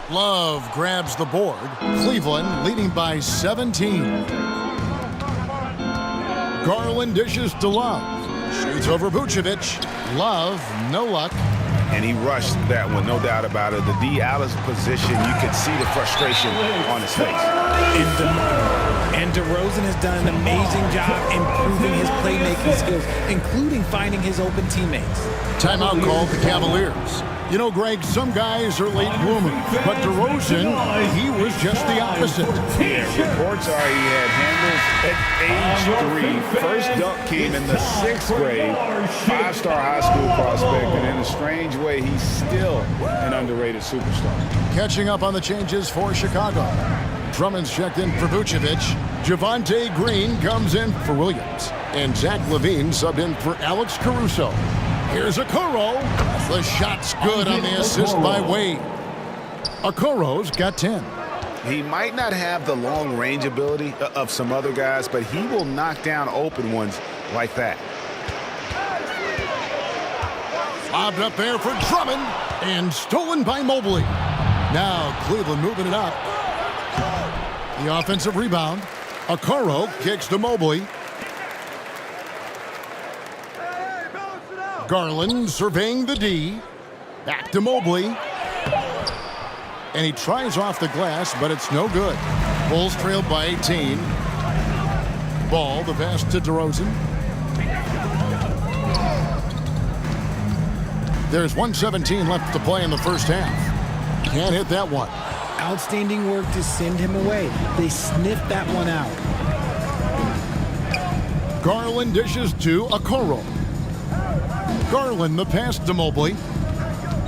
Love grabs the board. Cleveland leading by 17. Garland dishes to Love. Shoots over Vucevic. Love, no luck. And he rushed that one, no doubt about it. The D out of position, you could see the frustration on his face. And DeRozan has done an amazing job improving his playmaking skills, including finding his open teammates. Timeout called the Cavaliers. You know, Greg, some guys are late bloomers, but DeRozan, he was just the opposite. Yeah, reports are he had handles at age 3. First dunk came in the 6th grade. 5-star high school prospect, and in a strange way, he's still an underrated superstar. Catching up on the changes for Chicago. Drummond's checked in for Vucevic. Javonte Green comes in for Williams. And Zach LaVine subbed in for Alex Caruso. Here's Okoro. The shot's good on the assist by Wade. Okoro's got 10. He might not have the long range ability of some other guys, but he will knock down open ones like that. Lobbed up there for Drummond and stolen by Mobley. Now Cleveland moving it up. The offensive rebound. Okoro kicks to Mobley. Garland surveying the D. Back to Mobley. And he tries off the glass, but it's no good. Bulls trailed by 18. Ball, the pass to DeRozan. There's 1:17 left to play in the first half. Can't hit that one. Outstanding work to send him away. They sniffed that one out. Garland dishes to Okoro. Garland the pass to Mobley.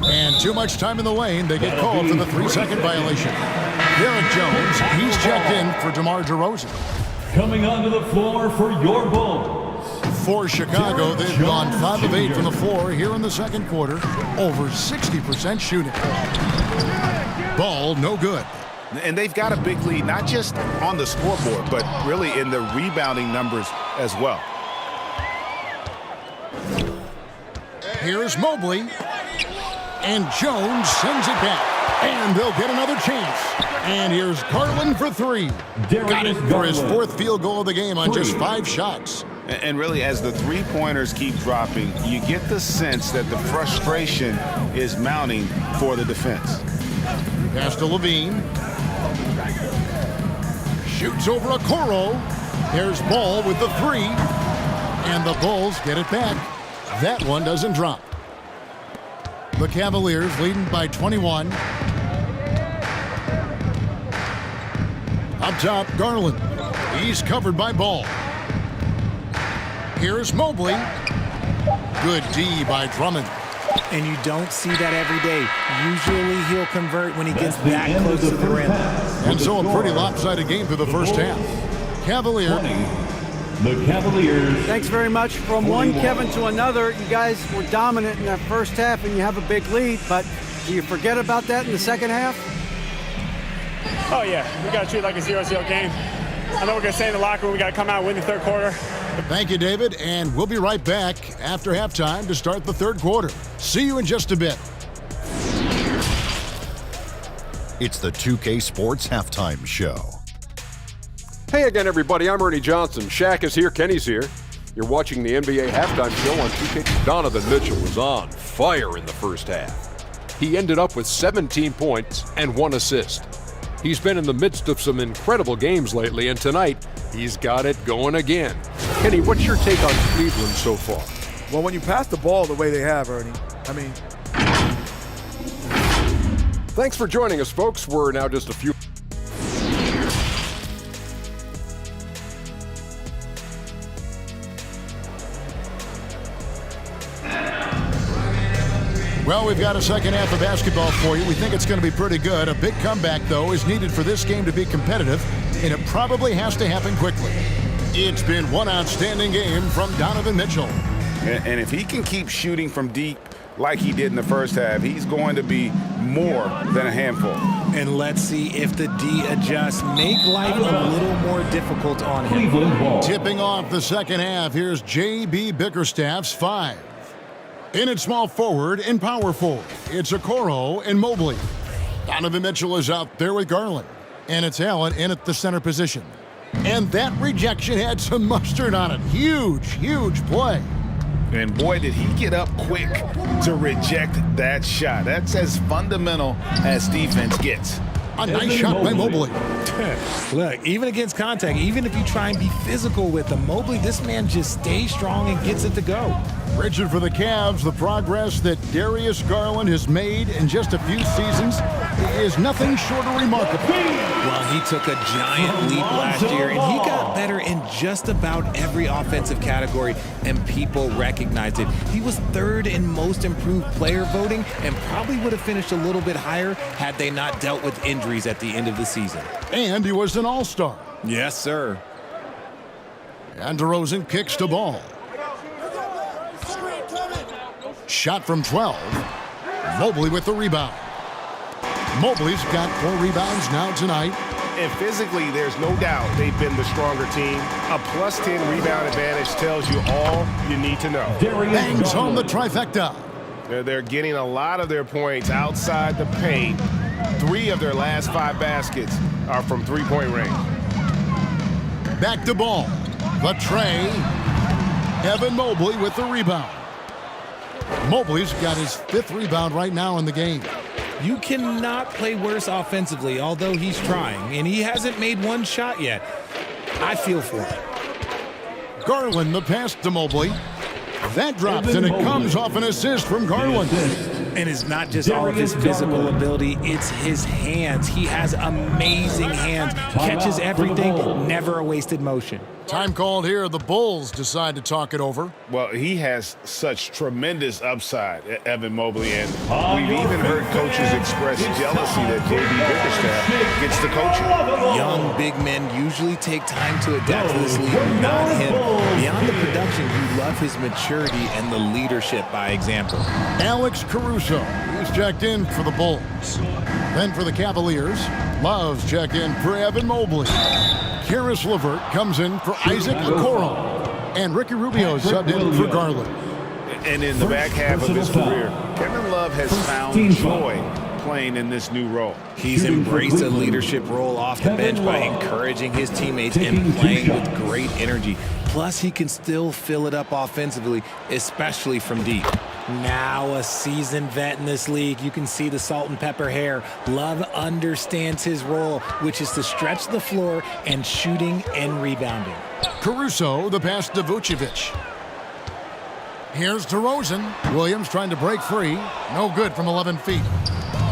And too much time in the lane. They get called for the 3-second violation. Garrett Jones, he's checked in for DeMar DeRozan. Coming onto the floor for your Bulls. For Chicago, they've gone 5 of 8 from the floor here in the second quarter. Over 60% shooting. Ball, no good. And they've got a big lead, not just on the scoreboard, but really in the rebounding numbers as well. Here's Mobley. And Jones sends it back. And they'll get another chance. And here's Garland for 3. Got it for his 4th field goal of the game on just 5 shots. And really, as the three-pointers keep dropping, you get the sense that the frustration is mounting for the defense. Pass to LaVine. Shoots over Okoro. There's Ball with the 3. And the Bulls get it back. That one doesn't drop. The Cavaliers leading by 21. Up top, Garland. He's covered by Ball. Here's Mobley. Good D by Drummond. And you don't see that every day. Usually he'll convert when he gets that close to the rim. And so a pretty lopsided game for the first half. Cavalier. The Cavaliers. Thanks very much. From one Kevin to another, you guys were dominant in that first half and you have a big lead, but do you forget about that in the second half? Oh yeah, we got to treat it like a 0-0 game. I know we're going to stay in the locker room. We got to come out and win the third quarter. Thank you, David, and we'll be right back after halftime to start the third quarter. See you in just a bit. It's the 2K Sports Halftime Show. Hey again, everybody. I'm Ernie Johnson. Shaq is here. Kenny's here. You're watching the NBA Halftime Show on 2K. Donovan Mitchell was on fire in the first half. He ended up with 17 points and 1 assist. He's been in the midst of some incredible games lately, and tonight he's got it going again. Kenny, what's your take on Cleveland so far? Well, when you pass the ball the way they have, Ernie, I mean... Thanks for joining us, folks. We're now just a few... Well, we've got a second half of basketball for you. We think it's going to be pretty good. A big comeback, though, is needed for this game to be competitive, and it probably has to happen quickly. It's been one outstanding game from Donovan Mitchell. And if he can keep shooting from deep like he did in the first half, he's going to be more than a handful. And let's see if the D adjusts, make life a little more difficult on him. Tipping off the second half, here's J.B. Bickerstaff's 5. In at small forward and power forward, it's Okoro and Mobley. Donovan Mitchell is out there with Garland. And it's Allen in at the center position. And that rejection had some mustard on it. Huge, huge play. And boy, did he get up quick to reject that shot. That's as fundamental as defense gets. A nice shot by Mobley. Look, even against contact, even if you try and be physical with him, Mobley, this man just stays strong and gets it to go. Richard, for the Cavs, the progress that Darius Garland has made in just a few seasons is nothing short of remarkable. Well, he took a giant leap last year, and he got better in just about every offensive category, and people recognized it. He was 3rd in most improved player voting and probably would have finished a little bit higher had they not dealt with injuries at the end of the season. And he was an all-star. Yes, sir. And DeRozan kicks the ball. Shot from 12. Mobley with the rebound. Mobley's got 4 rebounds now tonight. And physically, there's no doubt they've been the stronger team. A +10 rebound advantage tells you all you need to know. Bangs home the trifecta. They're getting a lot of their points outside the paint. 3 of their last 5 baskets are from three-point range. Back to ball. The tray. Evan Mobley with the rebound. Mobley's got his 5th rebound right now in the game. You cannot play worse offensively, although he's trying, and he hasn't made one shot yet. I feel for him. Garland, the pass to Mobley. That drops, and it comes off an assist from Garland. And it's not just all of his physical ability, it's his hands. He has amazing hands, catches everything, never a wasted motion. Time called here. The Bulls decide to talk it over. Well, he has such tremendous upside, Evan Mobley, and we've even heard coaches express jealousy that J.B. Bickerstaff gets the coaching. Young big men usually take time to adapt to this league, not him. Beyond the production, you love his maturity and the leadership by example. Alex Caruso, who's checked in for the Bulls. Then for the Cavaliers, Love's checked in for Evan Mobley. Karis LeVert comes in for Isaac Okoro. And Ricky Rubio subbed in for Garland. And in the back half of his career, Kevin Love has found joy playing in this new role. He's embraced a leadership role off the bench by encouraging his teammates and playing with great energy. Plus, he can still fill it up offensively, especially from deep. Now a seasoned vet in this league, you can see the salt and pepper hair. Love understands his role, which is to stretch the floor and shooting and rebounding. Caruso, the pass to Vucevic. Here's DeRozan. Williams trying to break free. No good from 11 feet.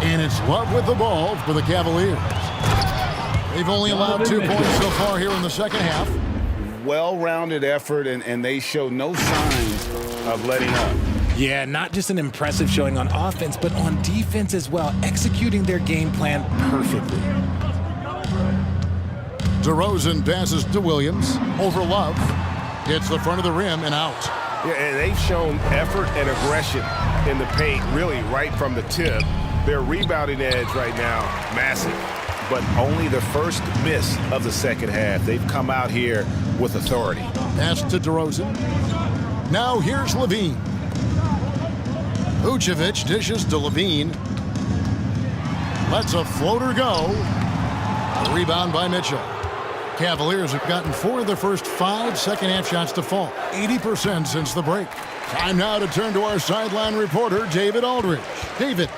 And it's Love with the ball for the Cavaliers. They've only allowed 2 points so far here in the second half. Well-rounded effort, and they show no signs of letting up. Yeah, not just an impressive showing on offense, but on defense as well, executing their game plan perfectly. DeRozan passes to Williams. Over Love. Hits the front of the rim and out. Yeah, and they've shown effort and aggression in the paint, really right from the tip. Their rebounding edge right now, massive. But only the first miss of the second half. They've come out here with authority. Pass to DeRozan. Now here's Levine. Vucevic dishes to Levine. Lets a floater go. A rebound by Mitchell. Cavaliers have gotten 4 of their first 5 second-half shots to fall. 80% since the break. Time now to turn to our sideline reporter, David Aldridge. David.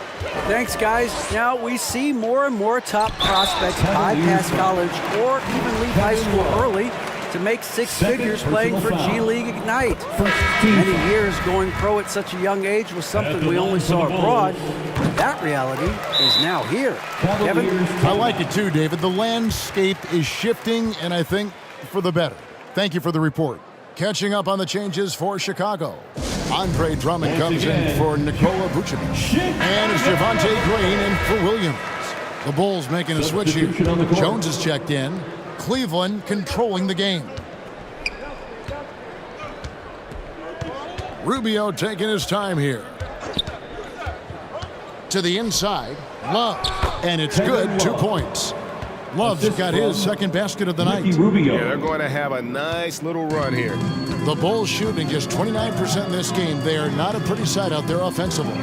Thanks, guys. Now we see more and more top prospects bypass college or even leave high school early to make 6 figures playing for G League Ignite. Many years going pro at such a young age was something we only saw abroad. That reality is now here. Kevin? I like it too, David. The landscape is shifting, and I think for the better. Thank you for the report. Catching up on the changes for Chicago. Andre Drummond comes in for Nikola Vucevic. And it's Javonte Green in for Williams. The Bulls making a switch here. Jones is checked in. Cleveland controlling the game. Rubio taking his time here. To the inside. Love. And it's good, 2 points. Love's got his second basket of the night. Yeah, they're going to have a nice little run here. The Bulls shooting just 29% in this game. They are not a pretty sight out there offensively.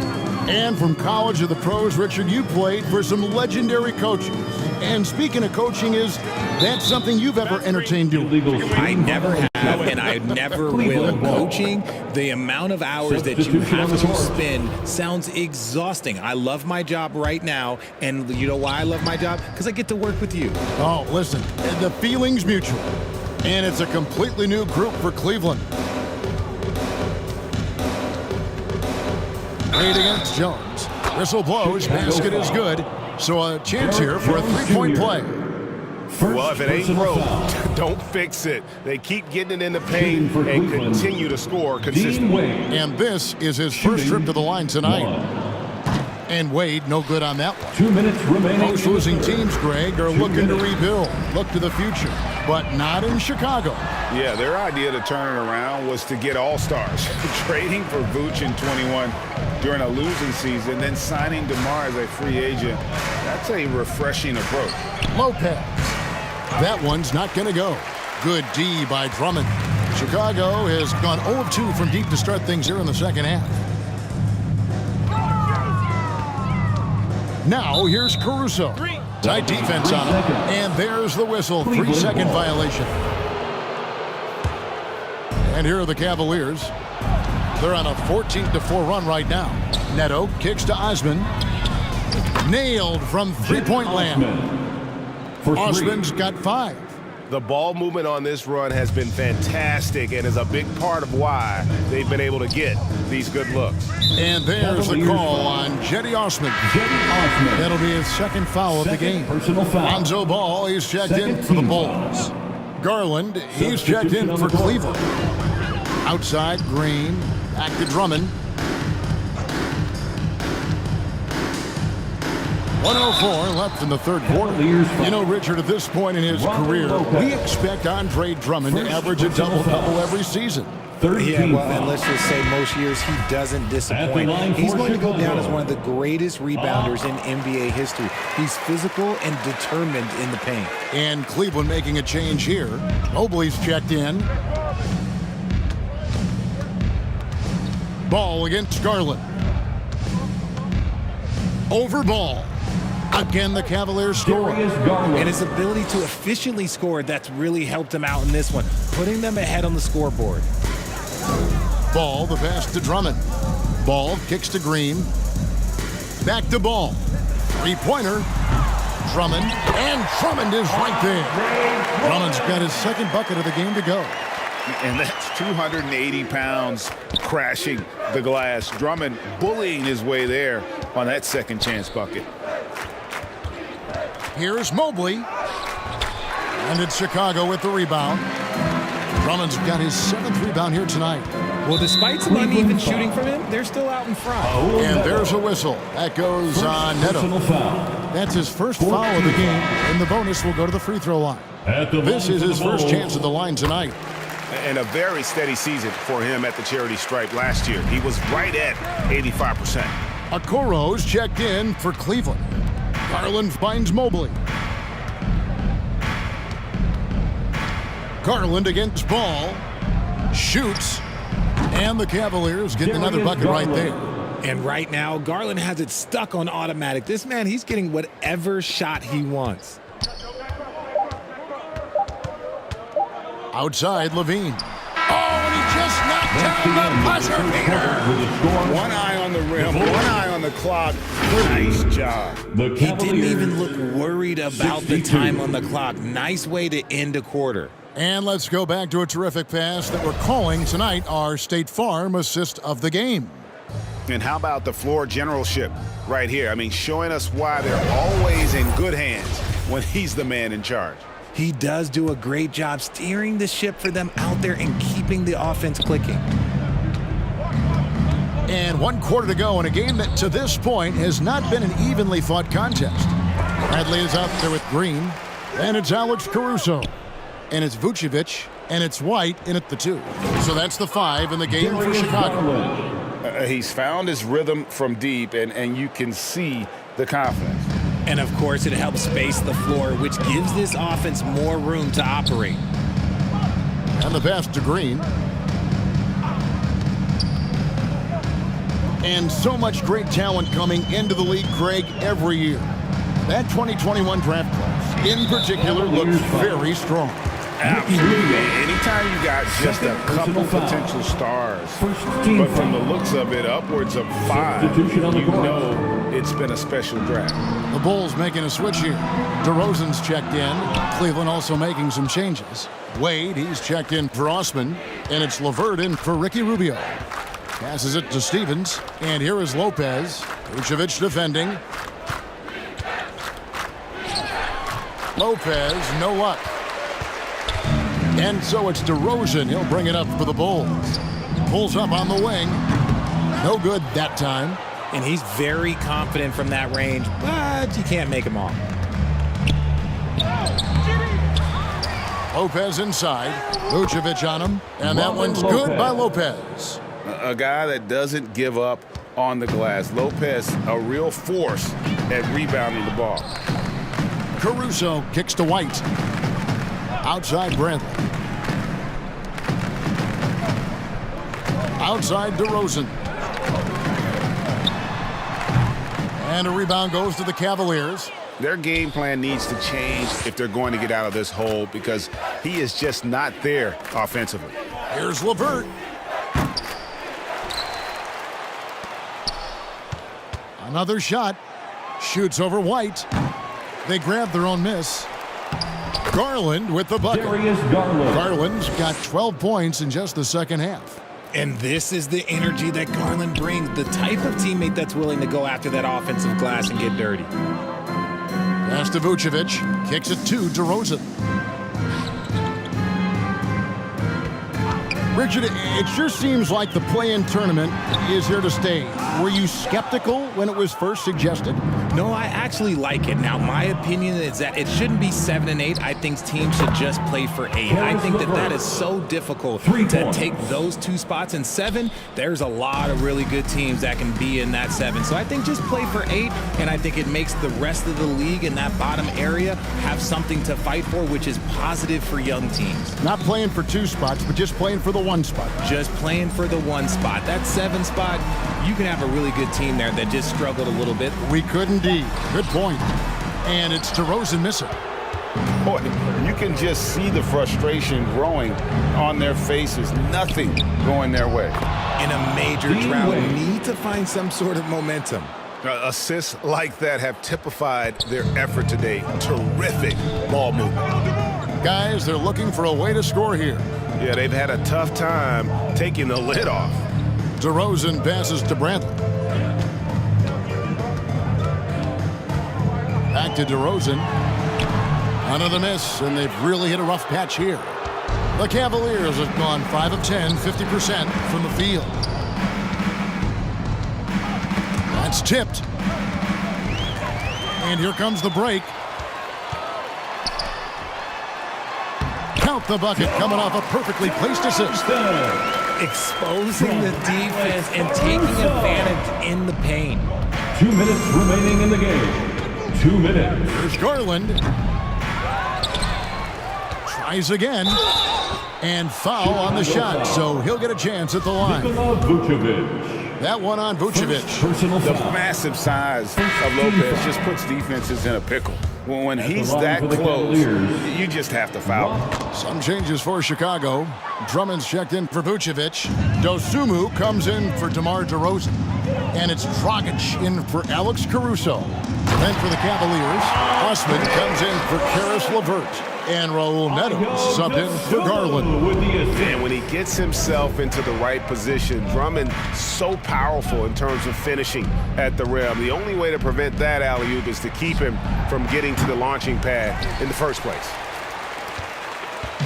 And from college to the pros, Richard, you played for some legendary coaches. And speaking of coaching, is that something you've ever entertained doing? I never have, and I never will. Coaching, the amount of hours that you have to spend sounds exhausting. I love my job right now, and you know why I love my job? Because I get to work with you. Oh, listen, the feeling's mutual. And it's a completely new group for Cleveland. Wade against Jones. Whistle blows, basket is good. So a chance here for a three-point play. Well, if it ain't broke, don't fix it. They keep getting it in the paint and continue to score consistently. And this is his first trip to the line tonight. And Wade, no good on that one. 2 minutes remaining. Most losing teams, Greg, are looking to rebuild, look to the future, but not in Chicago. Yeah, their idea to turn it around was to get all-stars. Trading for Vooch in 21 during a losing season, then signing DeMar as a free agent. That's a refreshing approach. Lopez. That one's not going to go. Good D by Drummond. Chicago has gone 0 of 2 from deep to start things here in the second half. Now here's Caruso. Tight defense on him. And there's the whistle. 3-second violation. And here are the Cavaliers. They're on a 14-4 run right now. Neto kicks to Osman. Nailed from three-point land. Osman's got 5. The ball movement on this run has been fantastic and is a big part of why they've been able to get these good looks. And there's the call on Cedi Osman. That'll be his second foul of the game. Lonzo Ball, he's checked in for the Bulls. Garland, he's checked in for Cleveland. Outside, Green, back to Drummond. 1:04 left in the third quarter. You know, Richard, at this point in his career, we expect Andre Drummond to average a double-double every season. Yeah, well, and let's just say most years he doesn't disappoint. He's going to go down as one of the greatest rebounders in NBA history. He's physical and determined in the paint. And Cleveland making a change here. Mobley's checked in. Ball against Garland. Over Ball. Again, the Cavaliers score. And his ability to efficiently score, that's really helped him out in this one, putting them ahead on the scoreboard. Ball, the pass to Drummond. Ball kicks to Green. Back to Ball. Three-pointer. Drummond. And Drummond is right there. Drummond's got his second bucket of the game to go. And that's 280 pounds crashing the glass. Drummond bullying his way there on that second chance bucket. Here's Mobley. And it's Chicago with the rebound. Drummond's got his 7th rebound here tonight. Well, despite some uneven shooting from him, they're still out in front. And there's a whistle. That goes on Neto. That's his first foul of the game, and the bonus will go to the free throw line. This is his first chance at the line tonight. And a very steady season for him at the charity stripe last year. He was right at 85%. Okoro's checked in for Cleveland. Garland finds Mobley. Garland against Ball. Shoots. And the Cavaliers get another bucket right there. And right now, Garland has it stuck on automatic. This man, he's getting whatever shot he wants. Outside, Levine. Oh, and he just knocked down the buzzer beater. One eye on the rim, one eye on the clock. Nice job. He didn't even look worried about the time on the clock. Nice way to end a quarter. And let's go back to a terrific pass that we're calling tonight our State Farm assist of the game. And how about the floor generalship right here? I mean, showing us why they're always in good hands when he's the man in charge. He does do a great job steering the ship for them out there and keeping the offense clicking. And 1 quarter to go in a game that to this point has not been an evenly fought contest. Bradley is out there with Green. And it's Alex Caruso. And it's Vucevic. And it's White in at the 2. So that's the 5 in the game for Chicago. He's found his rhythm from deep, and you can see the confidence. And of course, it helps space the floor, which gives this offense more room to operate. And the pass to Green. And so much great talent coming into the league, Craig, every year. That 2021 draft class, in particular, looks very strong. Absolutely. Anytime you got just a couple potential stars, but from the looks of it, upwards of 5, you know it's been a special draft. The Bulls making a switch here. DeRozan's checked in. Cleveland also making some changes. Wade, he's checked in for Osman, and it's LeVert in for Ricky Rubio. Passes it to Stevens, and here is Lopez. Vucevic defending. Lopez, no luck. And so it's DeRozan. He'll bring it up for the Bulls. Pulls up on the wing. No good that time. And he's very confident from that range, but you can't make him all. Lopez inside. Vucevic on him. And that one's good by Lopez. A guy that doesn't give up on the glass. Lopez, a real force at rebounding the ball. Caruso kicks to White. Outside Bradley. Outside DeRozan. And a rebound goes to the Cavaliers. Their game plan needs to change if they're going to get out of this hole because he is just not there offensively. Here's LeVert. Another shot. Shoots over White. They grab their own miss. Garland with the bucket. Garland's got 12 points in just the second half. And this is the energy that Garland brings, the type of teammate that's willing to go after that offensive glass and get dirty. Pass to Vucevic. Kicks it to DeRozan. Richard, it sure seems like the play-in tournament is here to stay. Were you skeptical when it was first suggested? No, I actually like it. Now, my opinion is that it shouldn't be 7 and 8. I think teams should just play for 8. I think that is so difficult to take those 2 spots. In 7, there's a lot of really good teams that can be in that 7. So I think just play for 8, and I think it makes the rest of the league in that bottom area have something to fight for, which is positive for young teams. Not playing for 2 spots, but just playing for the 1 spot. Just playing for the 1 spot. That 7 spot, you can have a really good team there that just struggled a little bit. We could indeed. Good point. And it's DeRozan missing. Boy, you can just see the frustration growing on their faces. Nothing going their way. In a major drought, need to find some sort of momentum. Assists like that have typified their effort today. Terrific ball movement. Guys, they're looking for a way to score here. Yeah, they've had a tough time taking the lid off. DeRozan passes to Bradley. Back to DeRozan. Another miss, and they've really hit a rough patch here. The Cavaliers have gone 5 of 10, 50% from the field. That's tipped. And here comes the break. Count the bucket, coming off a perfectly placed assist. Exposing the defense and taking advantage in the paint. 2 minutes remaining in the game. 2 minutes. Here's Garland. Tries again. And foul on the shot, so he'll get a chance at the line. That one on Vucevic. The massive size of Lopez just puts defenses in a pickle. When he's that close, you just have to foul him. Some changes for Chicago. Drummond's checked in for Vucevic. Dosunmu comes in for DeMar DeRozan. And it's Dragic in for Alex Caruso. Then for the Cavaliers, Osman comes in for Karis LeVert. And Raul Neto subbed in for Garland. And when he gets himself into the right position, Drummond so powerful in terms of finishing at the rim. The only way to prevent that alley-oop is to keep him from getting to the launching pad in the first place.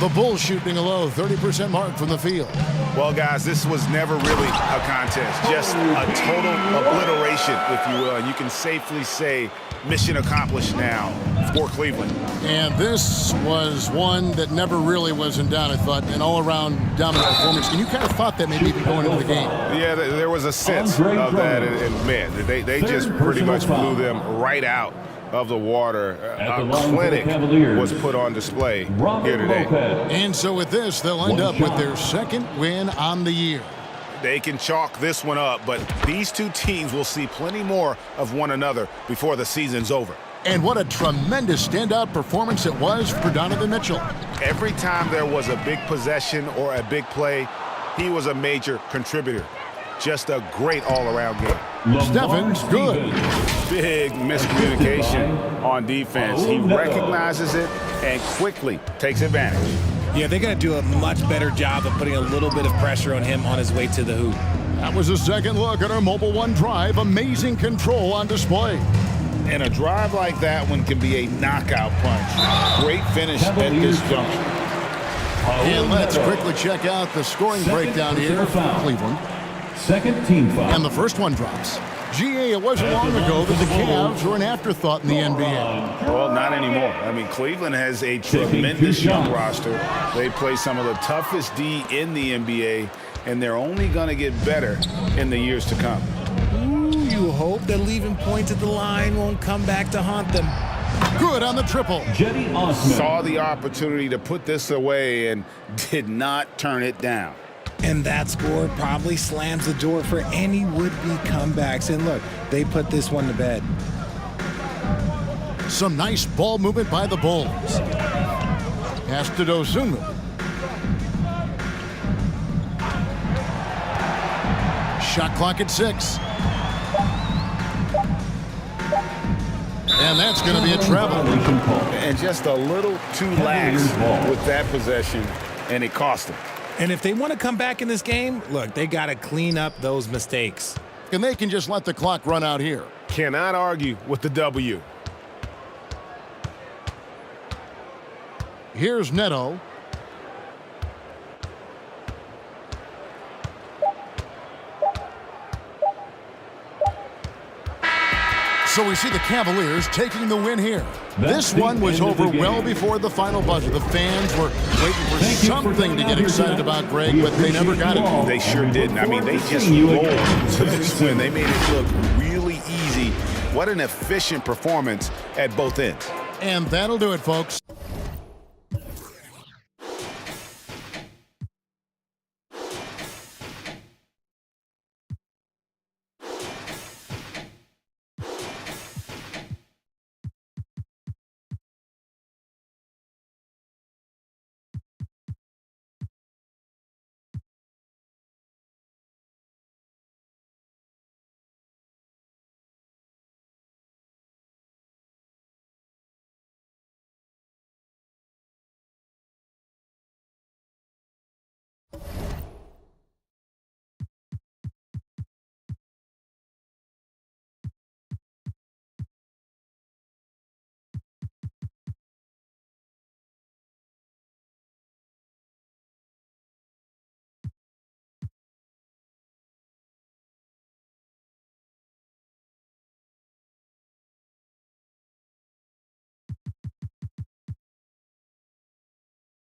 The Bulls shooting a low 30% mark from the field. Well, guys, this was never really a contest. Just a total obliteration, if you will. And you can safely say mission accomplished now for Cleveland. And this was one that never really was in doubt, I thought, an all-around dominant performance. And you kind of thought that maybe even going into the game. Yeah, there was a sense of that. And man, they just pretty much blew them right out of the water. At the A line for the clinic Cavaliers, was put on display Robert here today. Lopez. And so with this, they'll end up with their second win on the year. They can chalk this one up, but these two teams will see plenty more of one another before the season's over. And what a tremendous standout performance it was for Donovan Mitchell. Every time there was a big possession or a big play, he was a major contributor. Just a great all-around game. Stefan's good. Big miscommunication on defense. He recognizes it and quickly takes advantage. Yeah, they got to do a much better job of putting a little bit of pressure on him on his way to the hoop. That was a second look at our Mobile One drive. Amazing control on display. And a drive like that one can be a knockout punch. Great finish at this juncture. And let's quickly check out the scoring breakdown here for Cleveland. Second team foul. And the first one drops. GA, it wasn't long ago that the Cavs were an afterthought in the NBA. Well, not anymore. I mean, Cleveland has a tremendous young roster. They play some of the toughest D in the NBA, and they're only going to get better in the years to come. Ooh, you hope that leaving points at the line won't come back to haunt them. Good on the triple. Jetty Osman. Saw the opportunity to put this away and did not turn it down. And that score probably slams the door for any would-be comebacks. And look, they put this one to bed. Some nice ball movement by the Bulls. Pass to Dozunu. Shot clock at 6. And that's going to be a travel. And just a little too lax with that possession, and it cost them. And if they want to come back in this game, look, they got to clean up those mistakes. And they can just let the clock run out here. Cannot argue with the W. Here's Neto. So we see the Cavaliers taking the win here. This one was over well before the final buzzer. The fans were waiting for something to get excited about, Greg, but they never got it. They sure didn't. I mean, they just rolled to this win. They made it look really easy. What an efficient performance at both ends. And that'll do it, folks.